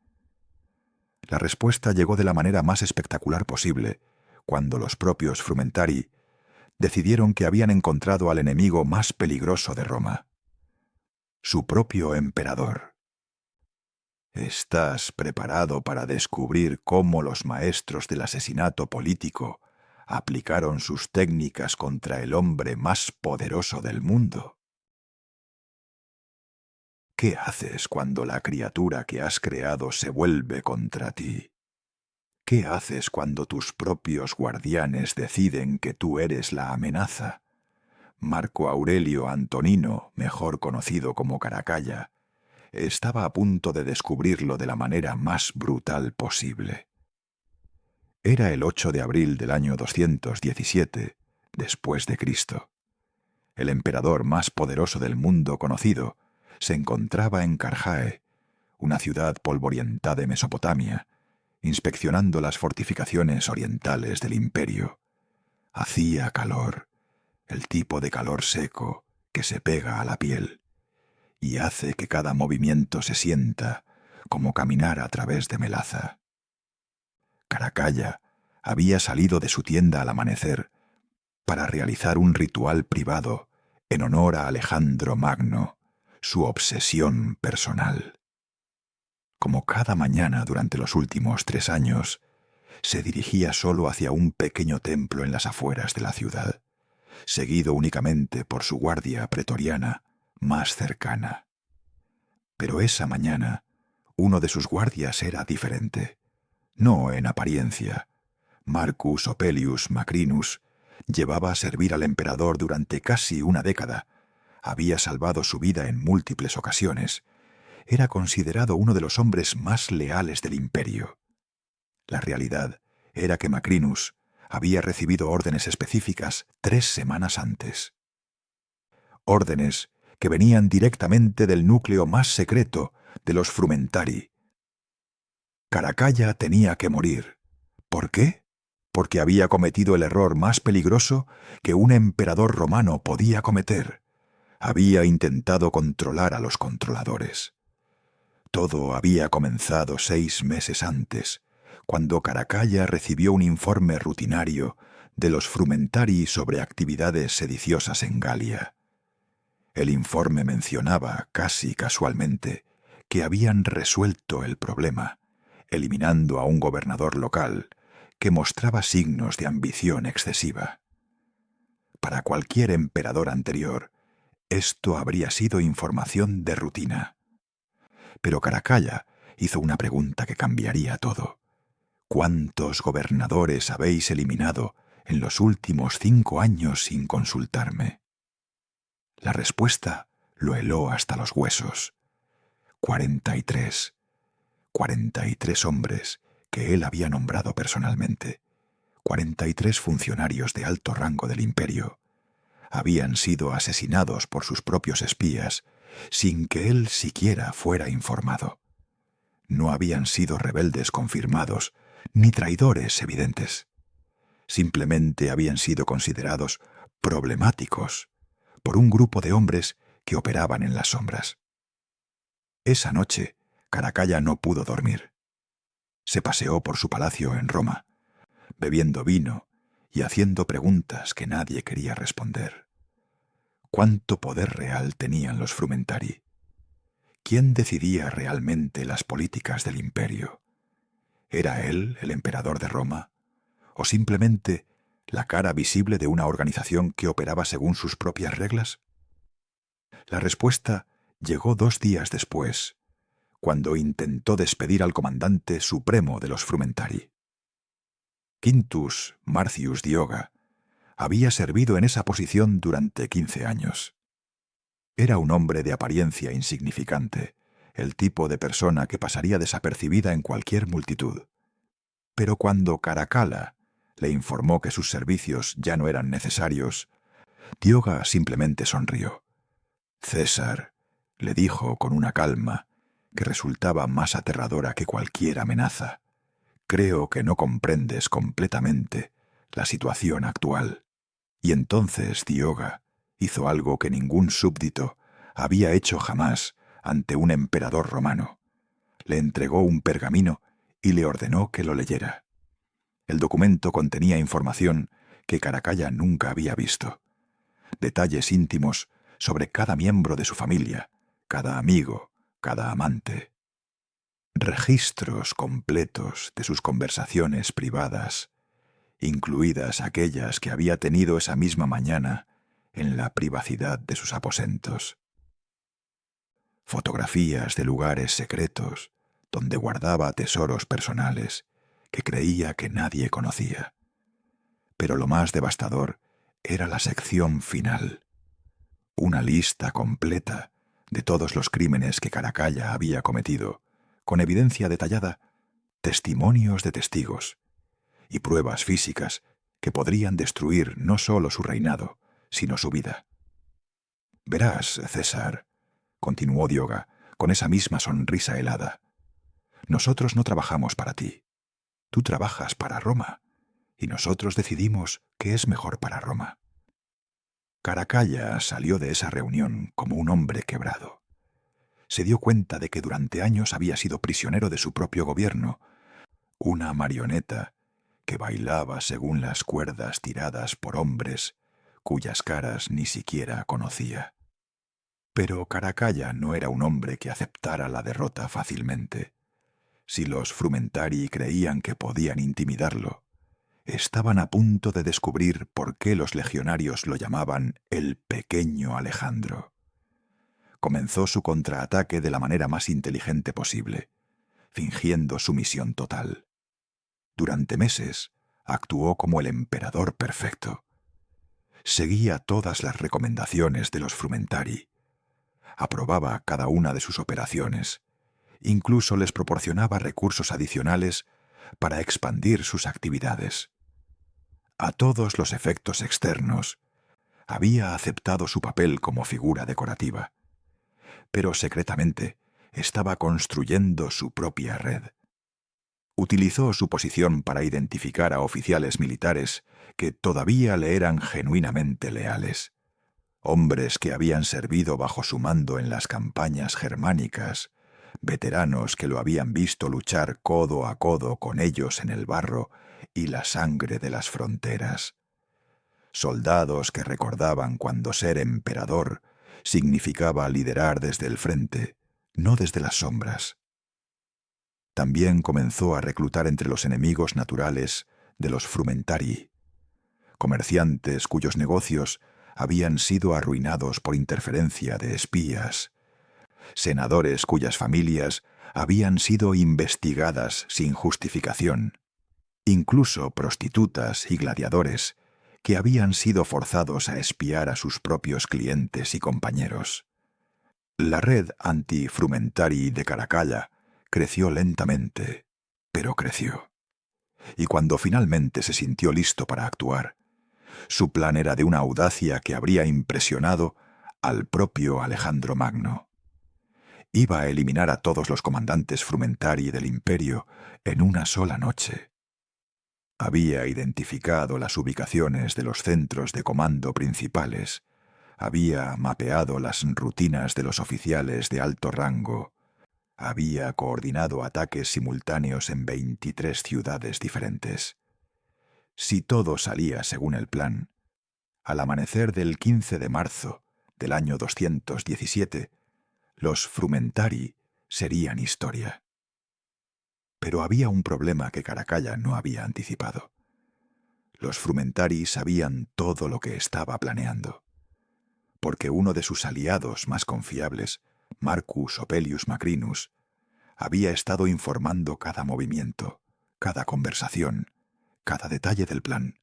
La respuesta llegó de la manera más espectacular posible, cuando los propios Frumentari decidieron que habían encontrado al enemigo más peligroso de Roma, su propio emperador. ¿Estás preparado para descubrir cómo los maestros del asesinato político aplicaron sus técnicas contra el hombre más poderoso del mundo? ¿Qué haces cuando la criatura que has creado se vuelve contra ti? ¿Qué haces cuando tus propios guardianes deciden que tú eres la amenaza? Marco Aurelio Antonino, mejor conocido como Caracalla, estaba a punto de descubrirlo de la manera más brutal posible. Era el 8 de abril del año 217, después de Cristo. El emperador más poderoso del mundo conocido se encontraba en Carjae, una ciudad polvorienta de Mesopotamia, inspeccionando las fortificaciones orientales del imperio. Hacía calor, el tipo de calor seco que se pega a la piel y hace que cada movimiento se sienta como caminar a través de melaza. Caracalla había salido de su tienda al amanecer para realizar un ritual privado en honor a Alejandro Magno, su obsesión personal. Como cada mañana durante los últimos 3 años, se dirigía solo hacia un pequeño templo en las afueras de la ciudad, seguido únicamente por su guardia pretoriana más cercana. Pero esa mañana, uno de sus guardias era diferente. No en apariencia. Marcus Opelius Macrinus llevaba a servir al emperador durante casi una década. Había salvado su vida en múltiples ocasiones. Era considerado uno de los hombres más leales del imperio. La realidad era que Macrinus había recibido órdenes específicas 3 semanas antes. Órdenes que venían directamente del núcleo más secreto de los Frumentari. Caracalla tenía que morir. ¿Por qué? Porque había cometido el error más peligroso que un emperador romano podía cometer. Había intentado controlar a los controladores. Todo había comenzado 6 meses antes, cuando Caracalla recibió un informe rutinario de los Frumentari sobre actividades sediciosas en Galia. El informe mencionaba, casi casualmente, que habían resuelto el problema, eliminando a un gobernador local que mostraba signos de ambición excesiva. Para cualquier emperador anterior, esto habría sido información de rutina. Pero Caracalla hizo una pregunta que cambiaría todo. ¿Cuántos gobernadores habéis eliminado en los últimos 5 años sin consultarme? La respuesta lo heló hasta los huesos. 43. 43 hombres que él había nombrado personalmente. 43 funcionarios de alto rango del imperio. Habían sido asesinados por sus propios espías sin que él siquiera fuera informado. No habían sido rebeldes confirmados ni traidores evidentes. Simplemente habían sido considerados problemáticos por un grupo de hombres que operaban en las sombras. Esa noche, Caracalla no pudo dormir. Se paseó por su palacio en Roma, bebiendo vino y haciendo preguntas que nadie quería responder. ¿Cuánto poder real tenían los Frumentari? ¿Quién decidía realmente las políticas del imperio? ¿Era él el emperador de Roma? ¿O simplemente la cara visible de una organización que operaba según sus propias reglas? La respuesta llegó 2 días después, cuando intentó despedir al comandante supremo de los Frumentari. Quintus Marcius Dioga había servido en esa posición durante 15 años. Era un hombre de apariencia insignificante, el tipo de persona que pasaría desapercibida en cualquier multitud. Pero cuando Caracalla le informó que sus servicios ya no eran necesarios, Dioga simplemente sonrió. César, le dijo con una calma que resultaba más aterradora que cualquier amenaza, creo que no comprendes completamente la situación actual. Y entonces Dioga hizo algo que ningún súbdito había hecho jamás ante un emperador romano. Le entregó un pergamino y le ordenó que lo leyera. El documento contenía información que Caracalla nunca había visto. Detalles íntimos sobre cada miembro de su familia, cada amigo, cada amante. Registros completos de sus conversaciones privadas, incluidas aquellas que había tenido esa misma mañana en la privacidad de sus aposentos. Fotografías de lugares secretos donde guardaba tesoros personales que creía que nadie conocía. Pero lo más devastador era la sección final, una lista completa de todos los crímenes que Caracalla había cometido, con evidencia detallada, testimonios de testigos y pruebas físicas que podrían destruir no solo su reinado, sino su vida. Verás, César, continuó Dioga con esa misma sonrisa helada, nosotros no trabajamos para ti. Tú trabajas para Roma, y nosotros decidimos qué es mejor para Roma. Caracalla salió de esa reunión como un hombre quebrado. Se dio cuenta de que durante años había sido prisionero de su propio gobierno, una marioneta que bailaba según las cuerdas tiradas por hombres cuyas caras ni siquiera conocía. Pero Caracalla no era un hombre que aceptara la derrota fácilmente. Si los Frumentari creían que podían intimidarlo, estaban a punto de descubrir por qué los legionarios lo llamaban el pequeño Alejandro. Comenzó su contraataque de la manera más inteligente posible, fingiendo sumisión total. Durante meses actuó como el emperador perfecto. Seguía todas las recomendaciones de los Frumentari, aprobaba cada una de sus operaciones, incluso les proporcionaba recursos adicionales para expandir sus actividades. A todos los efectos externos, había aceptado su papel como figura decorativa, pero secretamente estaba construyendo su propia red. Utilizó su posición para identificar a oficiales militares que todavía le eran genuinamente leales, hombres que habían servido bajo su mando en las campañas germánicas, veteranos que lo habían visto luchar codo a codo con ellos en el barro y la sangre de las fronteras. Soldados que recordaban cuando ser emperador significaba liderar desde el frente, no desde las sombras. También comenzó a reclutar entre los enemigos naturales de los Frumentari, comerciantes cuyos negocios habían sido arruinados por interferencia de espías, senadores cuyas familias habían sido investigadas sin justificación, incluso prostitutas y gladiadores que habían sido forzados a espiar a sus propios clientes y compañeros. La red anti-Frumentari de Caracalla creció lentamente, pero creció. Y cuando finalmente se sintió listo para actuar, su plan era de una audacia que habría impresionado al propio Alejandro Magno. Iba a eliminar a todos los comandantes Frumentari del imperio en una sola noche. Había identificado las ubicaciones de los centros de comando principales, había mapeado las rutinas de los oficiales de alto rango, había coordinado ataques simultáneos en 23 ciudades diferentes. Si todo salía según el plan, al amanecer del 15 de marzo del año 217, los Frumentari serían historia. Pero había un problema que Caracalla no había anticipado. Los Frumentari sabían todo lo que estaba planeando, porque uno de sus aliados más confiables, Marcus Opelius Macrinus, había estado informando cada movimiento, cada conversación, cada detalle del plan,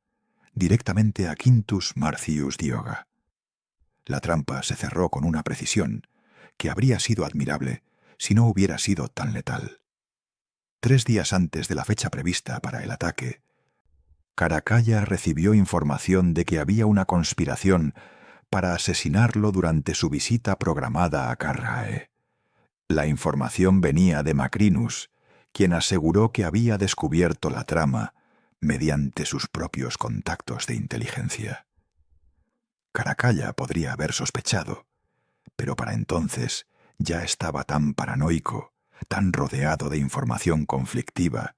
directamente a Quintus Marcius Dioga. La trampa se cerró con una precisión que habría sido admirable si no hubiera sido tan letal. 3 días antes de la fecha prevista para el ataque, Caracalla recibió información de que había una conspiración para asesinarlo durante su visita programada a Carrae. La información venía de Macrinus, quien aseguró que había descubierto la trama mediante sus propios contactos de inteligencia. Caracalla podría haber sospechado, pero para entonces ya estaba tan paranoico, tan rodeado de información conflictiva,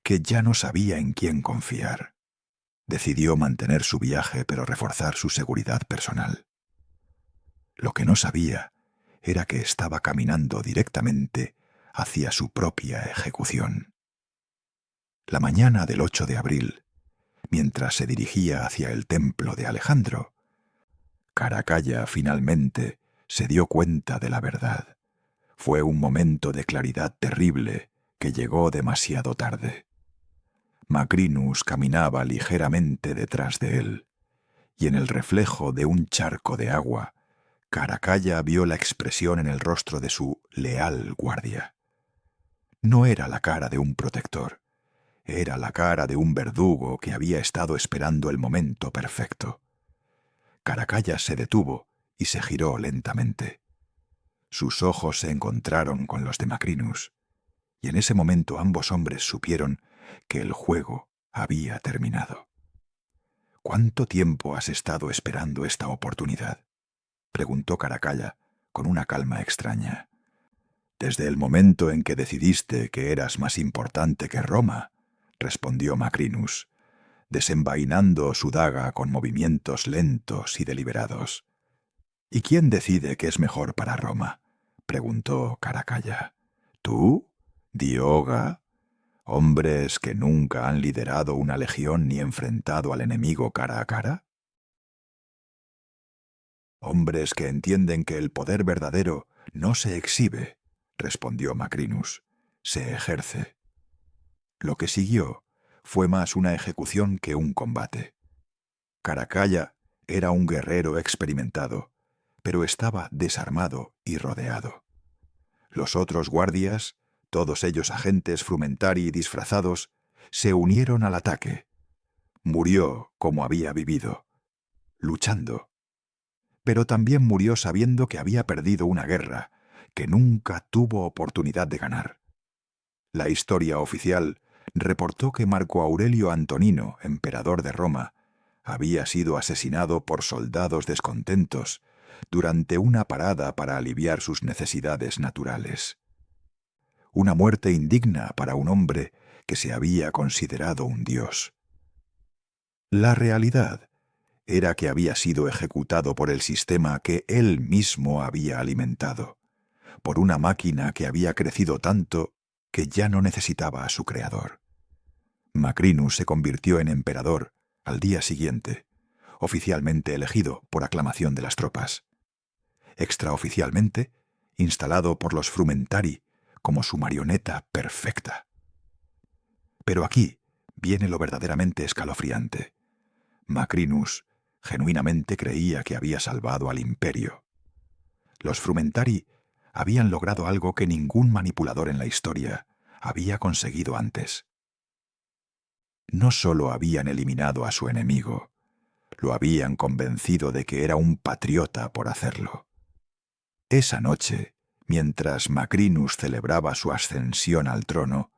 que ya no sabía en quién confiar. Decidió mantener su viaje, pero reforzar su seguridad personal. Lo que no sabía era que estaba caminando directamente hacia su propia ejecución. La mañana del 8 de abril, mientras se dirigía hacia el templo de Alejandro, Caracalla finalmente se dio cuenta de la verdad. Fue un momento de claridad terrible que llegó demasiado tarde. Macrinus caminaba ligeramente detrás de él, y en el reflejo de un charco de agua, Caracalla vio la expresión en el rostro de su leal guardia. No era la cara de un protector, era la cara de un verdugo que había estado esperando el momento perfecto. Caracalla se detuvo y se giró lentamente. Sus ojos se encontraron con los de Macrinus, y en ese momento ambos hombres supieron que el juego había terminado. ¿Cuánto tiempo has estado esperando esta oportunidad?, preguntó Caracalla con una calma extraña. Desde el momento en que decidiste que eras más importante que Roma, respondió Macrinus, desenvainando su daga con movimientos lentos y deliberados. ¿Y quién decide qué es mejor para Roma?, preguntó Caracalla. ¿Tú? ¿Dioga? ¿Hombres que nunca han liderado una legión ni enfrentado al enemigo cara a cara? Hombres que entienden que el poder verdadero no se exhibe, respondió Macrinus, se ejerce. Lo que siguió fue más una ejecución que un combate. Caracalla era un guerrero experimentado, pero estaba desarmado y rodeado. Los otros guardias, todos ellos agentes frumentari disfrazados, se unieron al ataque. Murió como había vivido, luchando. Pero también murió sabiendo que había perdido una guerra que nunca tuvo oportunidad de ganar. La historia oficial reportó que Marco Aurelio Antonino, emperador de Roma, había sido asesinado por soldados descontentos durante una parada para aliviar sus necesidades naturales. Una muerte indigna para un hombre que se había considerado un dios. La realidad era que había sido ejecutado por el sistema que él mismo había alimentado, por una máquina que había crecido tanto que ya no necesitaba a su creador. Macrinus se convirtió en emperador al día siguiente, oficialmente elegido por aclamación de las tropas. Extraoficialmente, instalado por los frumentari como su marioneta perfecta. Pero aquí viene lo verdaderamente escalofriante. Macrinus genuinamente creía que había salvado al imperio. Los frumentari habían logrado algo que ningún manipulador en la historia había conseguido antes. No solo habían eliminado a su enemigo, lo habían convencido de que era un patriota por hacerlo. Esa noche, mientras Macrinus celebraba su ascensión al trono,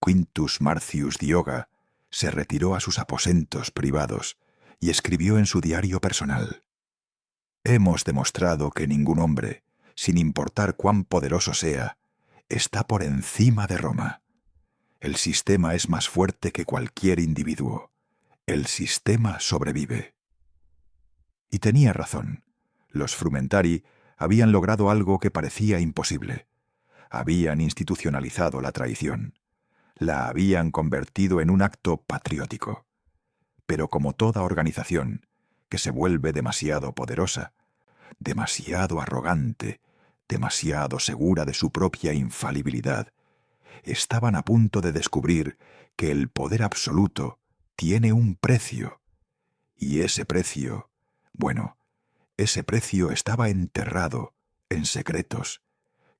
Quintus Marcius Dioga se retiró a sus aposentos privados y escribió en su diario personal: «Hemos demostrado que ningún hombre, sin importar cuán poderoso sea, está por encima de Roma. El sistema es más fuerte que cualquier individuo. El sistema sobrevive». Y tenía razón. Los frumentari habían logrado algo que parecía imposible. Habían institucionalizado la traición. La habían convertido en un acto patriótico. Pero como toda organización que se vuelve demasiado poderosa, demasiado arrogante, demasiado segura de su propia infalibilidad, estaban a punto de descubrir que el poder absoluto tiene un precio, y ese precio, bueno, ese precio estaba enterrado en secretos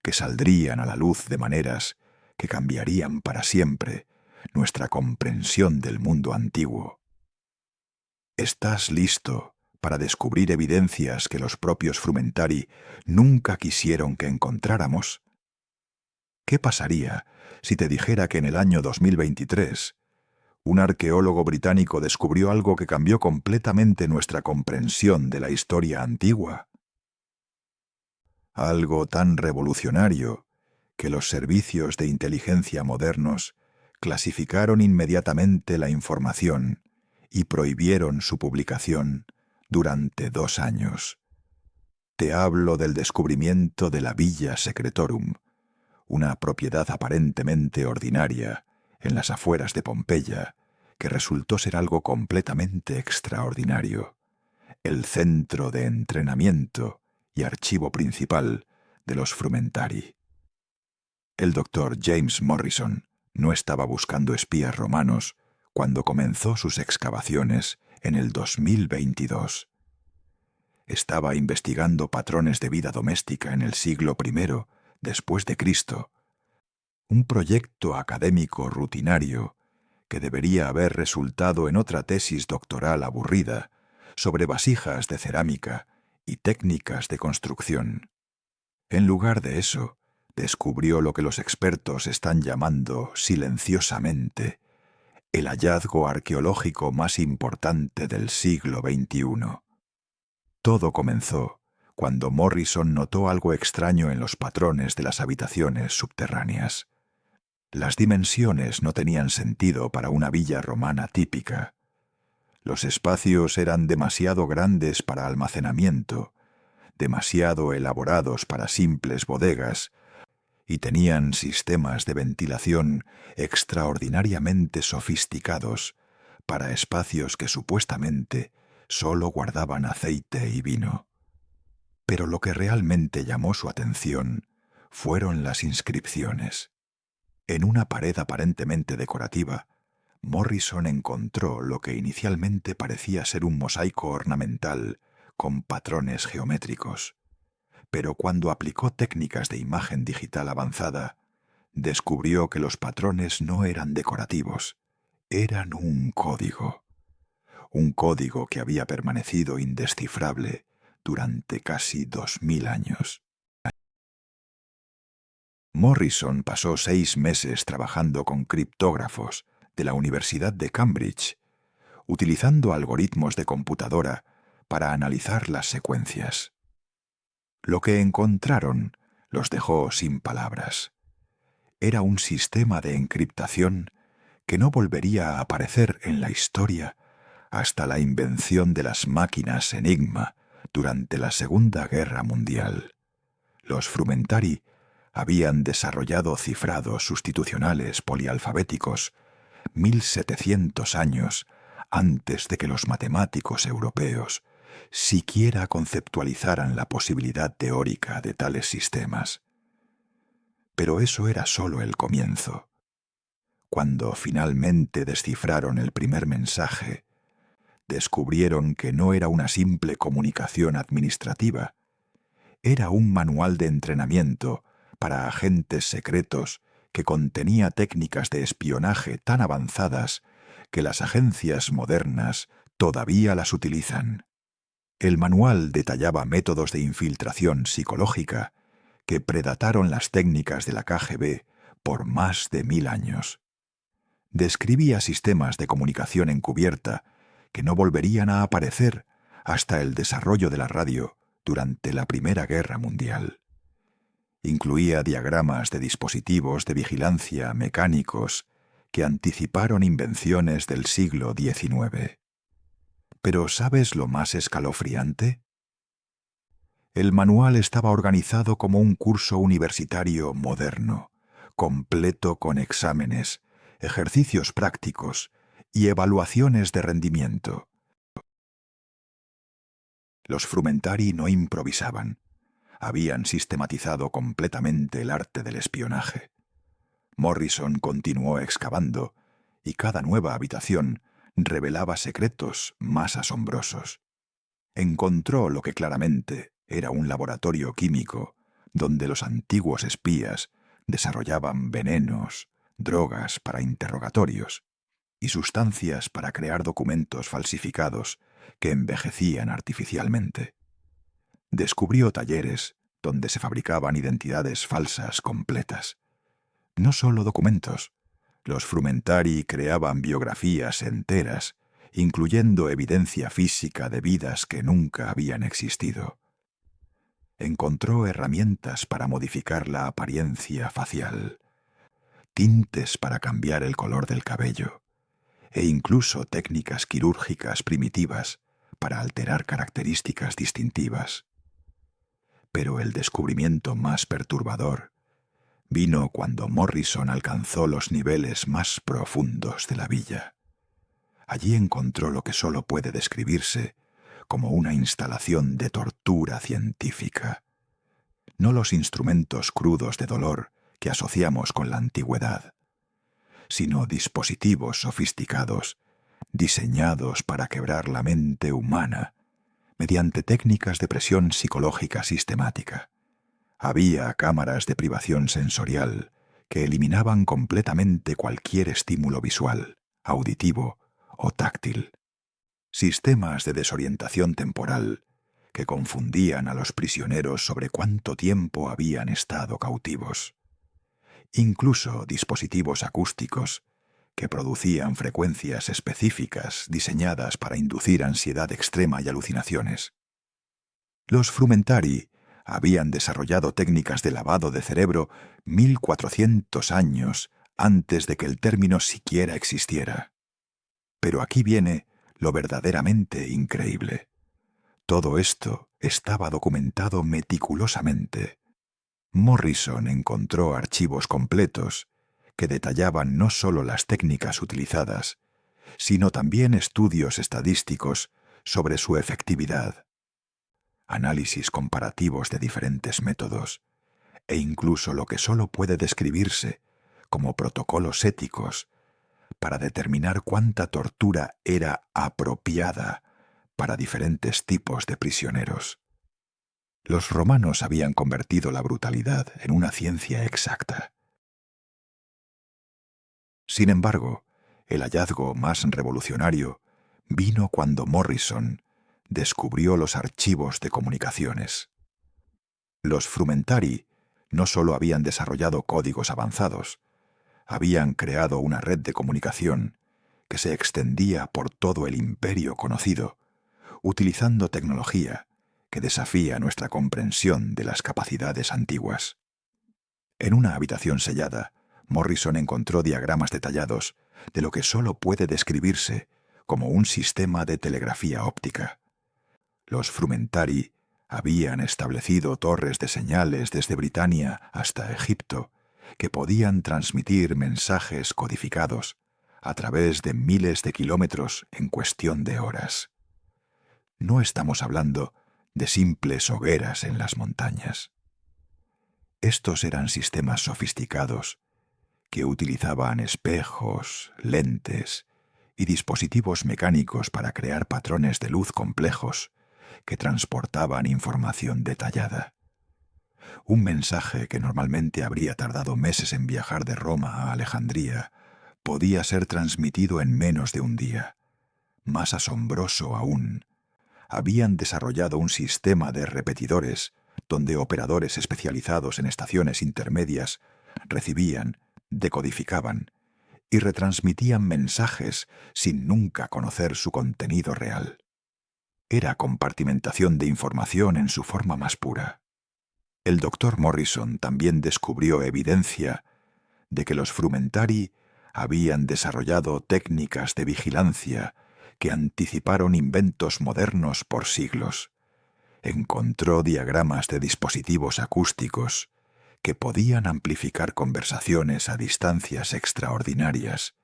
que saldrían a la luz de maneras que cambiarían para siempre nuestra comprensión del mundo antiguo. ¿Estás listo para descubrir evidencias que los propios Frumentari nunca quisieron que encontráramos? ¿Qué pasaría si te dijera que en el año 2023 un arqueólogo británico descubrió algo que cambió completamente nuestra comprensión de la historia antigua? Algo tan revolucionario que los servicios de inteligencia modernos clasificaron inmediatamente la información y prohibieron su publicación durante 2 años. Te hablo del descubrimiento de la Villa Secretorum, una propiedad aparentemente ordinaria en las afueras de Pompeya, que resultó ser algo completamente extraordinario, el centro de entrenamiento y archivo principal de los Frumentari. El doctor James Morrison no estaba buscando espías romanos cuando comenzó sus excavaciones en el 2022. Estaba investigando patrones de vida doméstica en el siglo I después de Cristo, un proyecto académico rutinario que debería haber resultado en otra tesis doctoral aburrida sobre vasijas de cerámica y técnicas de construcción. En lugar de eso, descubrió lo que los expertos están llamando silenciosamente el hallazgo arqueológico más importante del siglo XXI. Todo comenzó cuando Morrison notó algo extraño en los patrones de las habitaciones subterráneas. Las dimensiones no tenían sentido para una villa romana típica. Los espacios eran demasiado grandes para almacenamiento, demasiado elaborados para simples bodegas, y tenían sistemas de ventilación extraordinariamente sofisticados para espacios que supuestamente solo guardaban aceite y vino. Pero lo que realmente llamó su atención fueron las inscripciones. En una pared aparentemente decorativa, Morrison encontró lo que inicialmente parecía ser un mosaico ornamental con patrones geométricos. Pero cuando aplicó técnicas de imagen digital avanzada, descubrió que los patrones no eran decorativos, eran un código que había permanecido indescifrable durante casi 2000 años. Morrison pasó 6 meses trabajando con criptógrafos de la Universidad de Cambridge, utilizando algoritmos de computadora para analizar las secuencias. Lo que encontraron los dejó sin palabras. Era un sistema de encriptación que no volvería a aparecer en la historia hasta la invención de las máquinas Enigma durante la Segunda Guerra Mundial. Los Frumentari habían desarrollado cifrados sustitucionales polialfabéticos 1700 años antes de que los matemáticos europeos siquiera conceptualizaran la posibilidad teórica de tales sistemas. Pero eso era solo el comienzo. Cuando finalmente descifraron el primer mensaje, descubrieron que no era una simple comunicación administrativa, era un manual de entrenamiento para agentes secretos que contenía técnicas de espionaje tan avanzadas que las agencias modernas todavía las utilizan. El manual detallaba métodos de infiltración psicológica que predataron las técnicas de la KGB por más de 1000 años. Describía sistemas de comunicación encubierta que no volverían a aparecer hasta el desarrollo de la radio durante la Primera Guerra Mundial. Incluía diagramas de dispositivos de vigilancia mecánicos que anticiparon invenciones del siglo XIX. Pero ¿sabes lo más escalofriante? El manual estaba organizado como un curso universitario moderno, completo con exámenes, ejercicios prácticos y evaluaciones de rendimiento. Los Frumentari no improvisaban. habían sistematizado completamente el arte del espionaje. Morrison continuó excavando, y cada nueva habitación revelaba secretos más asombrosos. Encontró lo que claramente era un laboratorio químico, donde los antiguos espías desarrollaban venenos, drogas para interrogatorios y sustancias para crear documentos falsificados que envejecían artificialmente. Descubrió talleres donde se fabricaban identidades falsas completas. No solo documentos. Los Frumentari creaban biografías enteras, incluyendo evidencia física de vidas que nunca habían existido. Encontró herramientas para modificar la apariencia facial, tintes para cambiar el color del cabello, e incluso técnicas quirúrgicas primitivas para alterar características distintivas. Pero el descubrimiento más perturbador vino cuando Morrison alcanzó los niveles más profundos de la villa. Allí encontró lo que solo puede describirse como una instalación de tortura científica. No los instrumentos crudos de dolor que asociamos con la antigüedad, sino dispositivos sofisticados, diseñados para quebrar la mente humana mediante técnicas de presión psicológica sistemática. Había cámaras de privación sensorial que eliminaban completamente cualquier estímulo visual, auditivo o táctil. Sistemas de desorientación temporal que confundían a los prisioneros sobre cuánto tiempo habían estado cautivos. Incluso dispositivos acústicos que producían frecuencias específicas diseñadas para inducir ansiedad extrema y alucinaciones. Los Frumentari habían desarrollado técnicas de lavado de cerebro 1400 años antes de que el término siquiera existiera. Pero aquí viene lo verdaderamente increíble. Todo esto estaba documentado meticulosamente. Morrison encontró archivos completos que detallaban no solo las técnicas utilizadas, sino también estudios estadísticos sobre su efectividad, análisis comparativos de diferentes métodos, e incluso lo que solo puede describirse como protocolos éticos para determinar cuánta tortura era apropiada para diferentes tipos de prisioneros. Los romanos habían convertido la brutalidad en una ciencia exacta. Sin embargo, el hallazgo más revolucionario vino cuando Morrison descubrió los archivos de comunicaciones. Los Frumentari no solo habían desarrollado códigos avanzados, habían creado una red de comunicación que se extendía por todo el imperio conocido, utilizando tecnología que desafía nuestra comprensión de las capacidades antiguas. En una habitación sellada, Morrison encontró diagramas detallados de lo que solo puede describirse como un sistema de telegrafía óptica. Los Frumentari habían establecido torres de señales desde Britania hasta Egipto que podían transmitir mensajes codificados a través de miles de kilómetros en cuestión de horas. No estamos hablando de simples hogueras en las montañas. Estos eran sistemas sofisticados que utilizaban espejos, lentes y dispositivos mecánicos para crear patrones de luz complejos que transportaban información detallada. Un mensaje que normalmente habría tardado meses en viajar de Roma a Alejandría podía ser transmitido en menos de un día. Más asombroso aún, habían desarrollado un sistema de repetidores donde operadores especializados en estaciones intermedias recibían, decodificaban y retransmitían mensajes sin nunca conocer su contenido real. Era compartimentación de información en su forma más pura. El Dr. Morrison también descubrió evidencia de que los Frumentari habían desarrollado técnicas de vigilancia que anticiparon inventos modernos por siglos. Encontró diagramas de dispositivos acústicos que podían amplificar conversaciones a distancias extraordinarias,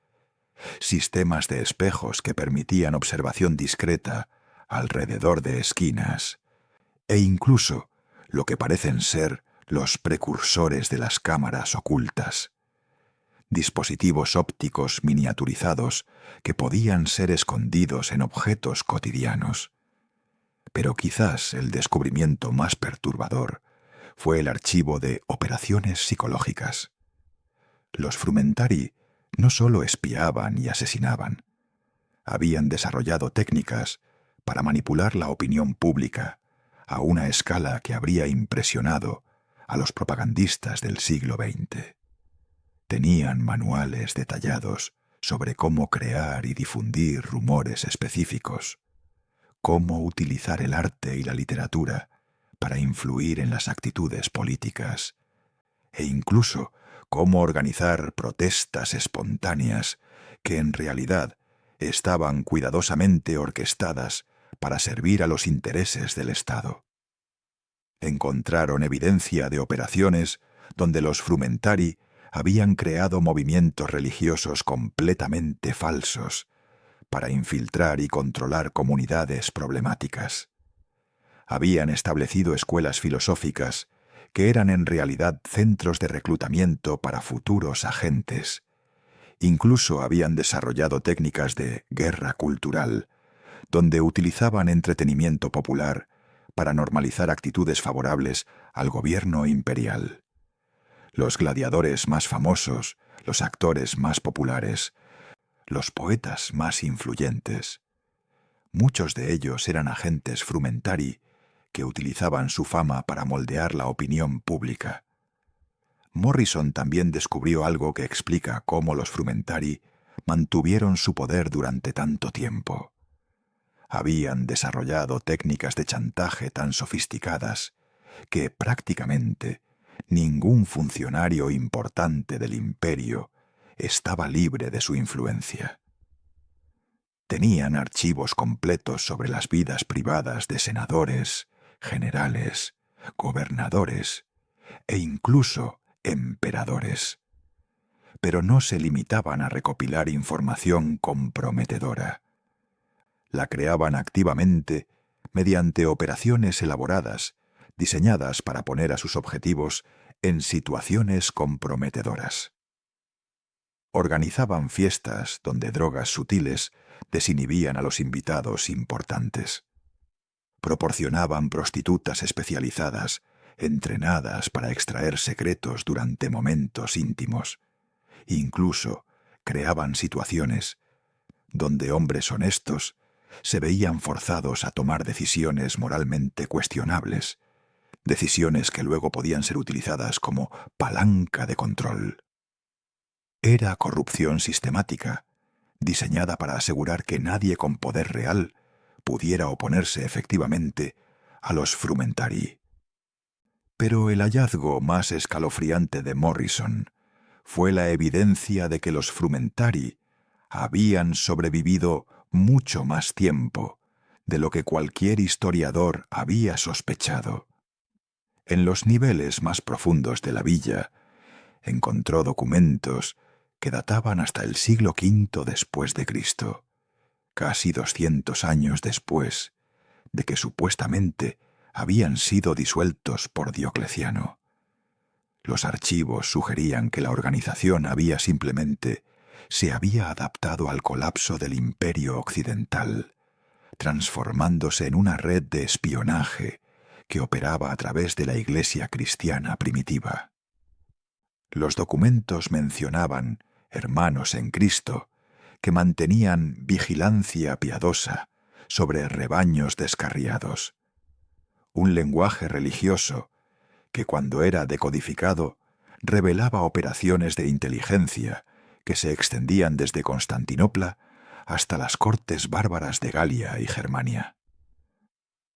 sistemas de espejos que permitían observación discreta alrededor de esquinas, e incluso lo que parecen ser los precursores de las cámaras ocultas. Dispositivos ópticos miniaturizados que podían ser escondidos en objetos cotidianos. Pero quizás el descubrimiento más perturbador fue el archivo de operaciones psicológicas. Los Frumentari no solo espiaban y asesinaban, habían desarrollado técnicas para manipular la opinión pública a una escala que habría impresionado a los propagandistas del siglo XX. Tenían manuales detallados sobre cómo crear y difundir rumores específicos, cómo utilizar el arte y la literatura para influir en las actitudes políticas, e incluso cómo organizar protestas espontáneas que en realidad estaban cuidadosamente orquestadas para servir a los intereses del Estado. Encontraron evidencia de operaciones donde los Frumentari habían creado movimientos religiosos completamente falsos para infiltrar y controlar comunidades problemáticas. Habían establecido escuelas filosóficas que eran en realidad centros de reclutamiento para futuros agentes. Incluso habían desarrollado técnicas de guerra cultural, donde utilizaban entretenimiento popular para normalizar actitudes favorables al gobierno imperial. Los gladiadores más famosos, los actores más populares, los poetas más influyentes. Muchos de ellos eran agentes Frumentari que utilizaban su fama para moldear la opinión pública. Morrison también descubrió algo que explica cómo los Frumentari mantuvieron su poder durante tanto tiempo. Habían desarrollado técnicas de chantaje tan sofisticadas que prácticamente ningún funcionario importante del imperio estaba libre de su influencia. Tenían archivos completos sobre las vidas privadas de senadores, generales, gobernadores e incluso emperadores. Pero no se limitaban a recopilar información comprometedora. La creaban activamente mediante operaciones elaboradas, diseñadas para poner a sus objetivos en situaciones comprometedoras. Organizaban fiestas donde drogas sutiles desinhibían a los invitados importantes. Proporcionaban prostitutas especializadas, entrenadas para extraer secretos durante momentos íntimos. Incluso creaban situaciones donde hombres honestos se veían forzados a tomar decisiones moralmente cuestionables, decisiones que luego podían ser utilizadas como palanca de control. Era corrupción sistemática, diseñada para asegurar que nadie con poder real pudiera oponerse efectivamente a los Frumentari. Pero el hallazgo más escalofriante de Morrison fue la evidencia de que los Frumentari habían sobrevivido mucho más tiempo de lo que cualquier historiador había sospechado. En los niveles más profundos de la villa encontró documentos que databan hasta el siglo V después de Cristo, casi 200 años después de que supuestamente habían sido disueltos por Diocleciano. Los archivos sugerían que la organización se había adaptado al colapso del Imperio Occidental, transformándose en una red de espionaje que operaba a través de la Iglesia cristiana primitiva. Los documentos mencionaban hermanos en Cristo que mantenían vigilancia piadosa sobre rebaños descarriados. Un lenguaje religioso que, cuando era decodificado, revelaba operaciones de inteligencia que se extendían desde Constantinopla hasta las cortes bárbaras de Galia y Germania.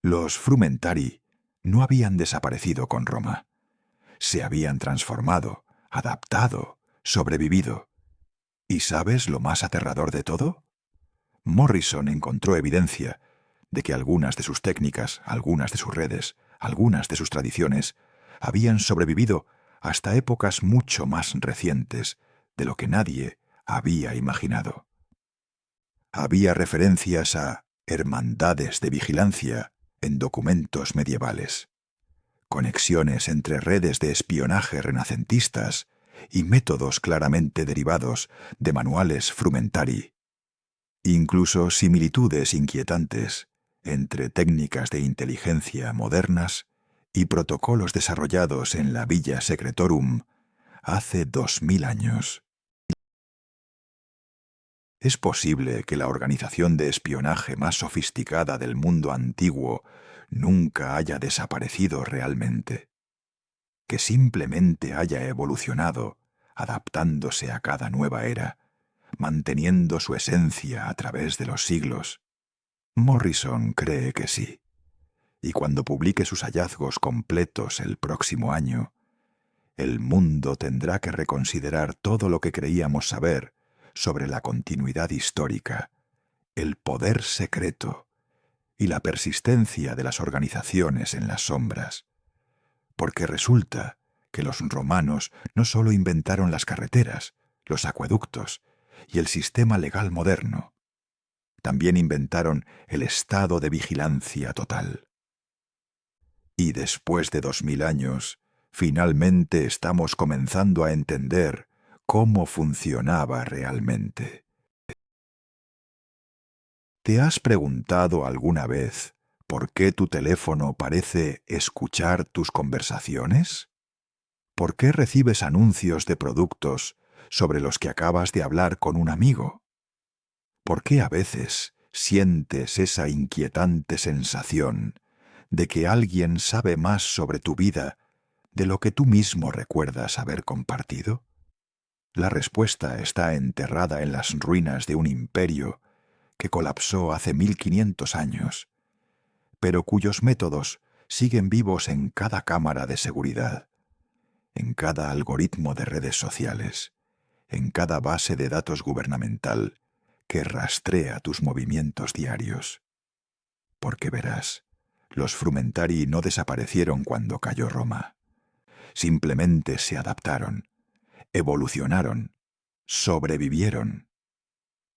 Los Frumentari no habían desaparecido con Roma. Se habían transformado, adaptado, sobrevivido. ¿Y sabes lo más aterrador de todo? Morrison encontró evidencia de que algunas de sus técnicas, algunas de sus redes, algunas de sus tradiciones habían sobrevivido hasta épocas mucho más recientes de lo que nadie había imaginado. Había referencias a hermandades de vigilancia en documentos medievales. conexiones entre redes de espionaje renacentistas y métodos claramente derivados de manuales Frumentari. Incluso similitudes inquietantes entre técnicas de inteligencia modernas y protocolos desarrollados en la Villa Secretorum hace 2000 años. ¿Es posible que la organización de espionaje más sofisticada del mundo antiguo nunca haya desaparecido realmente? ¿Que simplemente haya evolucionado, adaptándose a cada nueva era, manteniendo su esencia a través de los siglos? Morrison cree que sí. Y cuando publique sus hallazgos completos el próximo año, el mundo tendrá que reconsiderar todo lo que creíamos saber sobre la continuidad histórica, el poder secreto y la persistencia de las organizaciones en las sombras. Porque resulta que los romanos no solo inventaron las carreteras, los acueductos y el sistema legal moderno, también inventaron el estado de vigilancia total. Y después de 2000 años, finalmente estamos comenzando a entender cómo funcionaba realmente. ¿Te has preguntado alguna vez por qué tu teléfono parece escuchar tus conversaciones? ¿Por qué recibes anuncios de productos sobre los que acabas de hablar con un amigo? ¿Por qué a veces sientes esa inquietante sensación de que alguien sabe más sobre tu vida de lo que tú mismo recuerdas haber compartido? La respuesta está enterrada en las ruinas de un imperio que colapsó hace 1500 años, pero cuyos métodos siguen vivos en cada cámara de seguridad, en cada algoritmo de redes sociales, en cada base de datos gubernamental que rastrea tus movimientos diarios. Porque verás, los Frumentari no desaparecieron cuando cayó Roma. Simplemente se adaptaron, evolucionaron, sobrevivieron.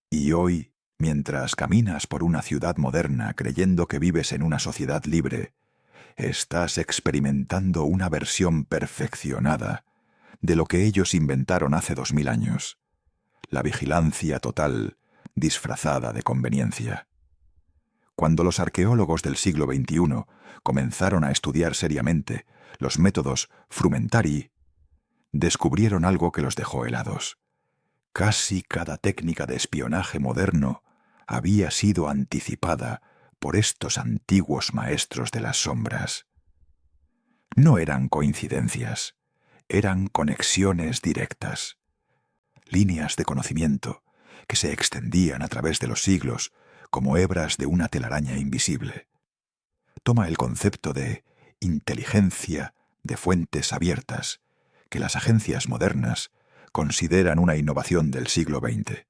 Y hoy, mientras caminas por una ciudad moderna creyendo que vives en una sociedad libre, estás experimentando una versión perfeccionada de lo que ellos inventaron hace 2000 años. La vigilancia total, disfrazada de conveniencia. Cuando los arqueólogos del siglo XXI comenzaron a estudiar seriamente los métodos Frumentari, descubrieron algo que los dejó helados. Casi cada técnica de espionaje moderno había sido anticipada por estos antiguos maestros de las sombras. No eran coincidencias, eran conexiones directas, líneas de conocimiento que se extendían a través de los siglos como hebras de una telaraña invisible. Toma el concepto de inteligencia de fuentes abiertas, que las agencias modernas consideran una innovación del siglo XX.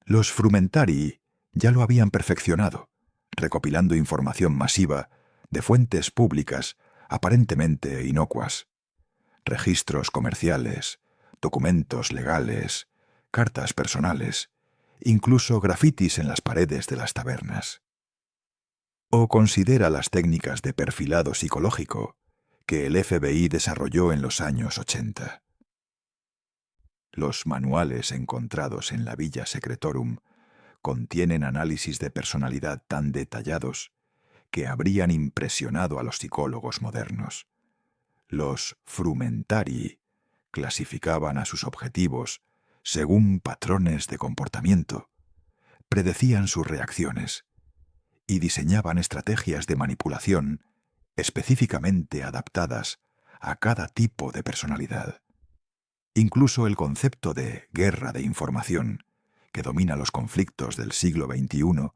Los Frumentari ya lo habían perfeccionado, recopilando información masiva de fuentes públicas aparentemente inocuas, registros comerciales, documentos legales, cartas personales, incluso grafitis en las paredes de las tabernas. O considera las técnicas de perfilado psicológico que el FBI desarrolló en los años 80. Los manuales encontrados en la Villa Secretorum contienen análisis de personalidad tan detallados que habrían impresionado a los psicólogos modernos. Los Frumentari clasificaban a sus objetivos según patrones de comportamiento, predecían sus reacciones y diseñaban estrategias de manipulación específicamente adaptadas a cada tipo de personalidad. Incluso el concepto de guerra de información, que domina los conflictos del siglo XXI,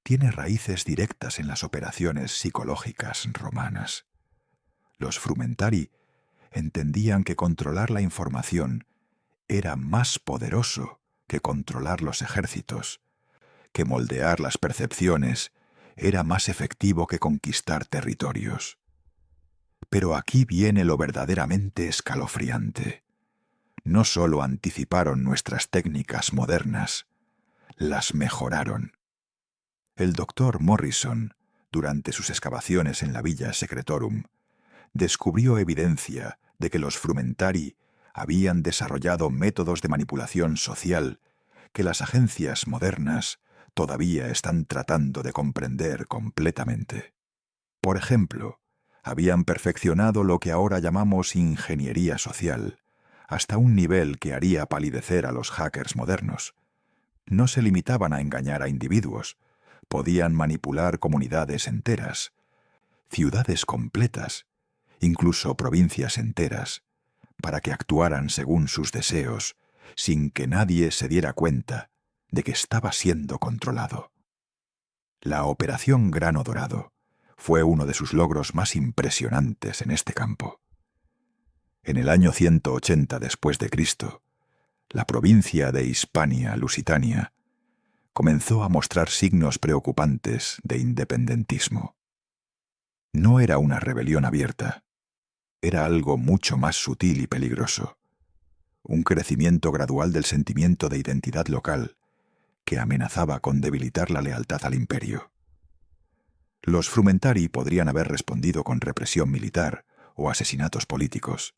tiene raíces directas en las operaciones psicológicas romanas. Los Frumentari entendían que controlar la información era más poderoso que controlar los ejércitos, que moldear las percepciones era más efectivo que conquistar territorios. Pero aquí viene lo verdaderamente escalofriante. No solo anticiparon nuestras técnicas modernas, las mejoraron. El doctor Morrison, durante sus excavaciones en la Villa Secretorum, descubrió evidencia de que los frumentari habían desarrollado métodos de manipulación social que las agencias modernas todavía están tratando de comprender completamente. Por ejemplo, habían perfeccionado lo que ahora llamamos ingeniería social, hasta un nivel que haría palidecer a los hackers modernos. No se limitaban a engañar a individuos, podían manipular comunidades enteras, ciudades completas, incluso provincias enteras, para que actuaran según sus deseos, sin que nadie se diera cuenta de que estaba siendo controlado. La Operación Grano Dorado fue uno de sus logros más impresionantes en este campo. En el año 180 después de Cristo, la provincia de Hispania Lusitania comenzó a mostrar signos preocupantes de independentismo. No era una rebelión abierta, era algo mucho más sutil y peligroso, un crecimiento gradual del sentimiento de identidad local que amenazaba con debilitar la lealtad al imperio. Los frumentari podrían haber respondido con represión militar o asesinatos políticos.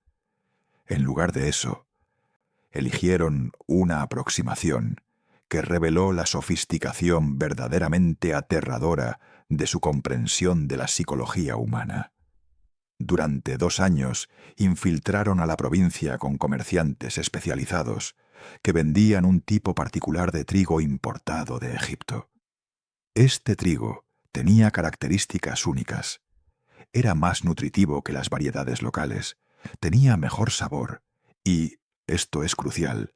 En lugar de eso, eligieron una aproximación que reveló la sofisticación verdaderamente aterradora de su comprensión de la psicología humana. Durante 2 años infiltraron a la provincia con comerciantes especializados que vendían un tipo particular de trigo importado de Egipto. Este trigo tenía características únicas. Era más nutritivo que las variedades locales, tenía mejor sabor y, esto es crucial,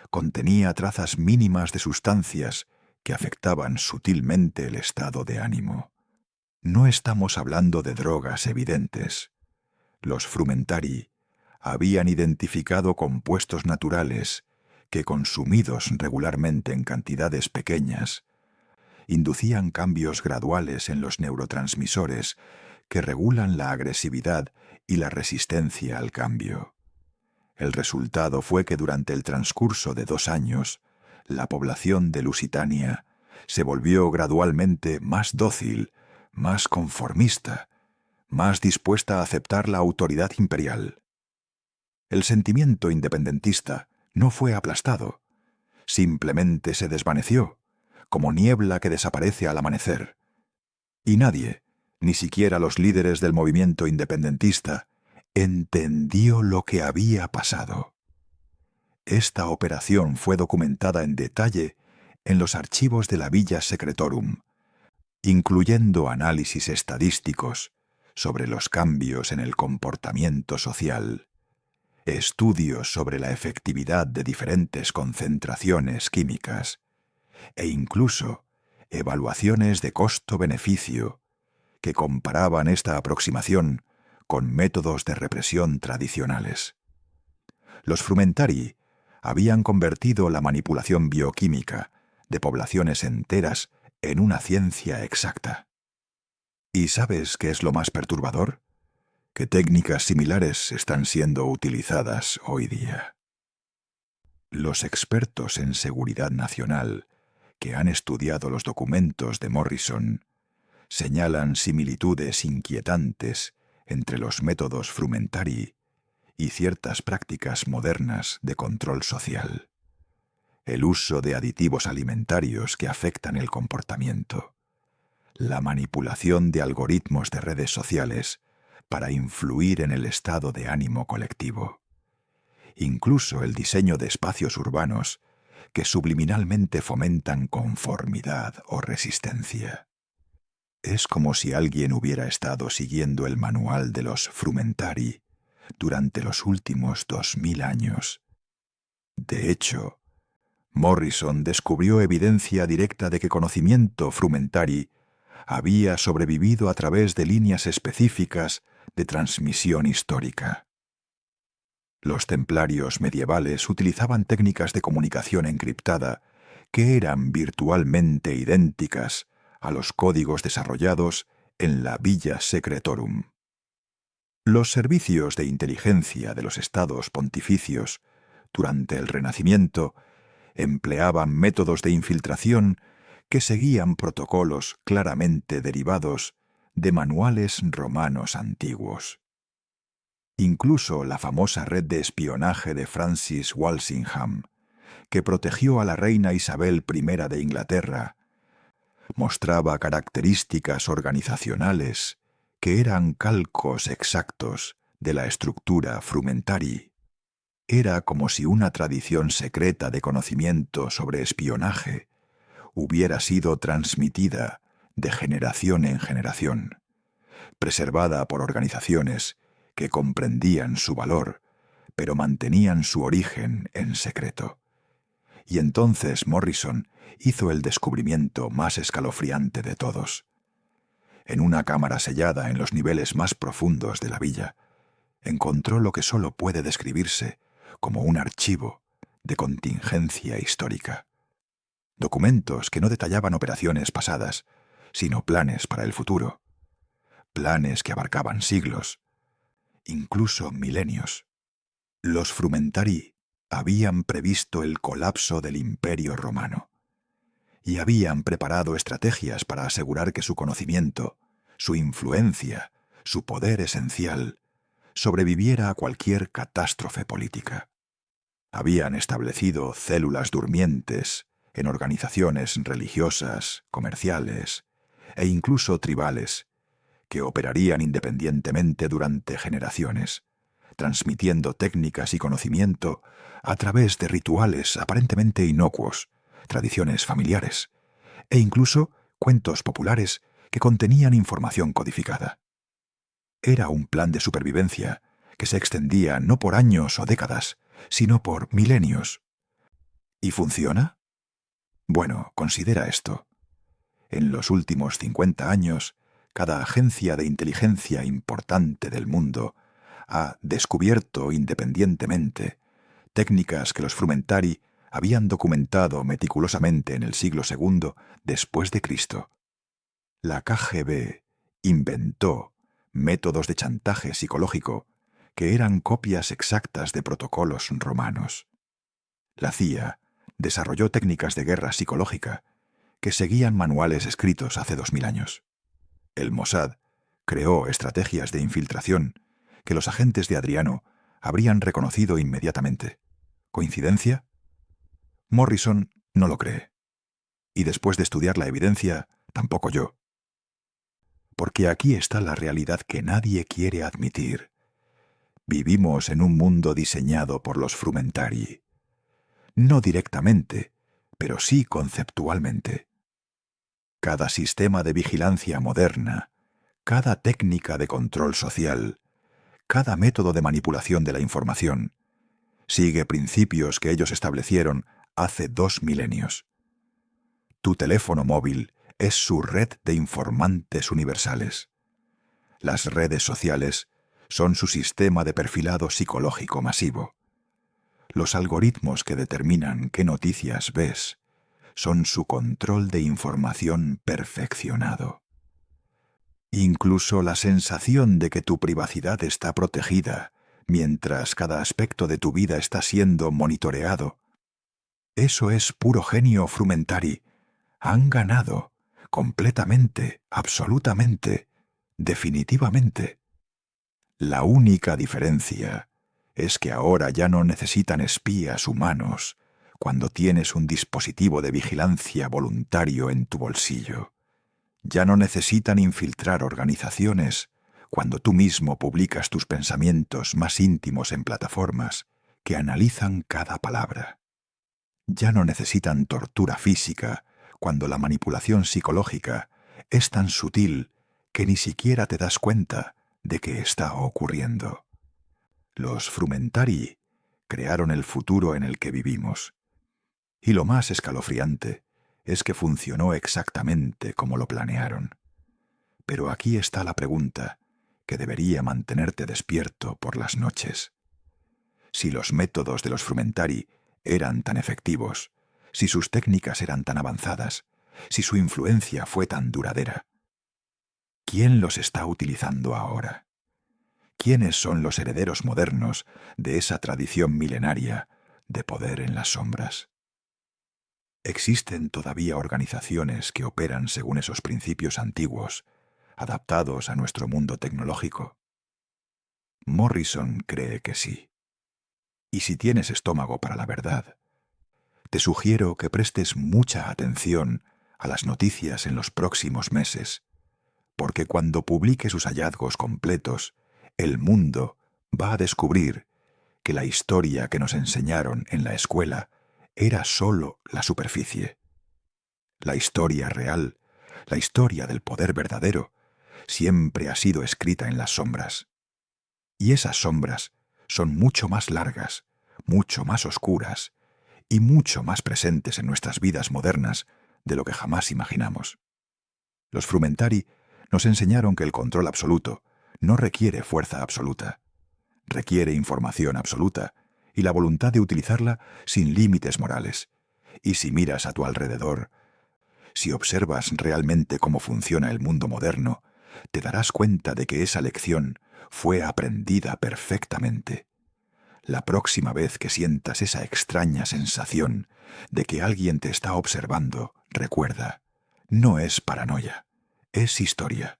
contenía trazas mínimas de sustancias que afectaban sutilmente el estado de ánimo. No estamos hablando de drogas evidentes. Los frumentari habían identificado compuestos naturales que, consumidos regularmente en cantidades pequeñas, inducían cambios graduales en los neurotransmisores que regulan la agresividad y la resistencia al cambio. El resultado fue que durante el transcurso de 2 años, la población de Lusitania se volvió gradualmente más dócil, más conformista, más dispuesta a aceptar la autoridad imperial. El sentimiento independentista no fue aplastado, simplemente se desvaneció, como niebla que desaparece al amanecer. Y nadie, ni siquiera los líderes del movimiento independentista, entendió lo que había pasado. Esta operación fue documentada en detalle en los archivos de la Villa Secretorum, incluyendo análisis estadísticos sobre los cambios en el comportamiento social, estudios sobre la efectividad de diferentes concentraciones químicas e incluso evaluaciones de costo-beneficio que comparaban esta aproximación con métodos de represión tradicionales. Los frumentari habían convertido la manipulación bioquímica de poblaciones enteras en una ciencia exacta. ¿Y sabes qué es lo más perturbador? Que técnicas similares están siendo utilizadas hoy día. Los expertos en seguridad nacional que han estudiado los documentos de Morrison señalan similitudes inquietantes entre los métodos frumentari y ciertas prácticas modernas de control social. El uso de aditivos alimentarios que afectan el comportamiento, la manipulación de algoritmos de redes sociales para influir en el estado de ánimo colectivo, incluso el diseño de espacios urbanos que subliminalmente fomentan conformidad o resistencia. Es como si alguien hubiera estado siguiendo el manual de los frumentari durante los últimos 2000 años. De hecho, Morrison descubrió evidencia directa de que conocimiento frumentari había sobrevivido a través de líneas específicas de transmisión histórica. Los templarios medievales utilizaban técnicas de comunicación encriptada que eran virtualmente idénticas a los códigos desarrollados en la Villa Secretorum. Los servicios de inteligencia de los estados pontificios durante el Renacimiento empleaban métodos de infiltración que seguían protocolos claramente derivados de manuales romanos antiguos. Incluso la famosa red de espionaje de Francis Walsingham, que protegió a la reina Isabel I de Inglaterra, mostraba características organizacionales que eran calcos exactos de la estructura Frumentari. Era como si una tradición secreta de conocimiento sobre espionaje hubiera sido transmitida de generación en generación, preservada por organizaciones que comprendían su valor, pero mantenían su origen en secreto. Y entonces Morrison hizo el descubrimiento más escalofriante de todos. En una cámara sellada en los niveles más profundos de la villa, encontró lo que solo puede describirse como un archivo de contingencia histórica. Documentos que no detallaban operaciones pasadas, sino planes para el futuro. Planes que abarcaban siglos, incluso milenios. Los Frumentari habían previsto el colapso del Imperio Romano y habían preparado estrategias para asegurar que su conocimiento, su influencia, su poder esencial, sobreviviera a cualquier catástrofe política. Habían establecido células durmientes en organizaciones religiosas, comerciales e incluso tribales, que operarían independientemente durante generaciones, transmitiendo técnicas y conocimiento a través de rituales aparentemente inocuos, tradiciones familiares e incluso cuentos populares que contenían información codificada. Era un plan de supervivencia que se extendía no por años o décadas, sino por milenios. ¿Y funciona? Bueno, considera esto. En los últimos 50 años, cada agencia de inteligencia importante del mundo ha descubierto independientemente técnicas que los Frumentari habían documentado meticulosamente en el siglo II después de Cristo. La KGB inventó métodos de chantaje psicológico que eran copias exactas de protocolos romanos. La CIA desarrolló técnicas de guerra psicológica que seguían manuales escritos hace 2000 años. El Mossad creó estrategias de infiltración que los agentes de Adriano habrían reconocido inmediatamente. ¿Coincidencia? Morrison no lo cree. Y después de estudiar la evidencia, tampoco yo. Porque aquí está la realidad que nadie quiere admitir. Vivimos en un mundo diseñado por los Frumentari. No directamente, pero sí conceptualmente. Cada sistema de vigilancia moderna, cada técnica de control social, cada método de manipulación de la información, sigue principios que ellos establecieron hace 2 milenios. Tu teléfono móvil es su red de informantes universales. Las redes sociales son su sistema de perfilado psicológico masivo. Los algoritmos que determinan qué noticias ves son su control de información perfeccionado. Incluso la sensación de que tu privacidad está protegida mientras cada aspecto de tu vida está siendo monitoreado. Eso es puro genio Frumentari. Han ganado, completamente, absolutamente, definitivamente. La única diferencia es que ahora ya no necesitan espías humanos cuando tienes un dispositivo de vigilancia voluntario en tu bolsillo. Ya no necesitan infiltrar organizaciones cuando tú mismo publicas tus pensamientos más íntimos en plataformas que analizan cada palabra. Ya no necesitan tortura física cuando la manipulación psicológica es tan sutil que ni siquiera te das cuenta de que está ocurriendo. Los Frumentari crearon el futuro en el que vivimos. Y lo más escalofriante es que funcionó exactamente como lo planearon. Pero aquí está la pregunta que debería mantenerte despierto por las noches. Si los métodos de los Frumentari eran tan efectivos, si sus técnicas eran tan avanzadas, si su influencia fue tan duradera, ¿quién los está utilizando ahora? ¿Quiénes son los herederos modernos de esa tradición milenaria de poder en las sombras? ¿Existen todavía organizaciones que operan según esos principios antiguos, adaptados a nuestro mundo tecnológico? Morrison cree que sí. Y si tienes estómago para la verdad, te sugiero que prestes mucha atención a las noticias en los próximos meses, porque cuando publique sus hallazgos completos, el mundo va a descubrir que la historia que nos enseñaron en la escuela era sólo la superficie. La historia real, la historia del poder verdadero, siempre ha sido escrita en las sombras. Y esas sombras son mucho más largas, mucho más oscuras y mucho más presentes en nuestras vidas modernas de lo que jamás imaginamos. Los Frumentari nos enseñaron que el control absoluto no requiere fuerza absoluta, requiere información absoluta y la voluntad de utilizarla sin límites morales. Y si miras a tu alrededor, si observas realmente cómo funciona el mundo moderno, te darás cuenta de que esa lección fue aprendida perfectamente. La próxima vez que sientas esa extraña sensación de que alguien te está observando, recuerda, no es paranoia, es historia.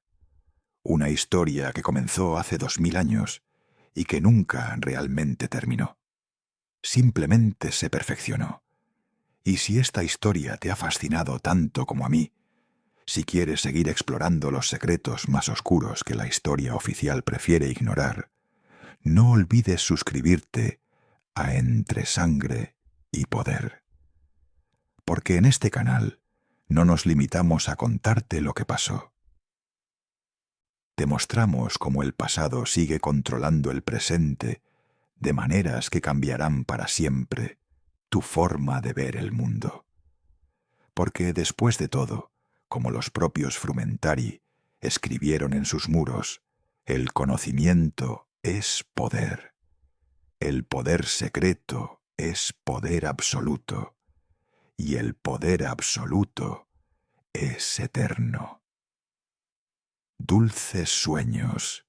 Una historia que comenzó hace 2000 años y que nunca realmente terminó. Simplemente se perfeccionó. Y si esta historia te ha fascinado tanto como a mí, si quieres seguir explorando los secretos más oscuros que la historia oficial prefiere ignorar, no olvides suscribirte a Entre Sangre y Poder. Porque en este canal no nos limitamos a contarte lo que pasó. Te mostramos cómo el pasado sigue controlando el presente de maneras que cambiarán para siempre tu forma de ver el mundo. Porque después de todo, como los propios Frumentari escribieron en sus muros, el conocimiento es poder. El poder secreto es poder absoluto. Y el poder absoluto es eterno. Dulces sueños.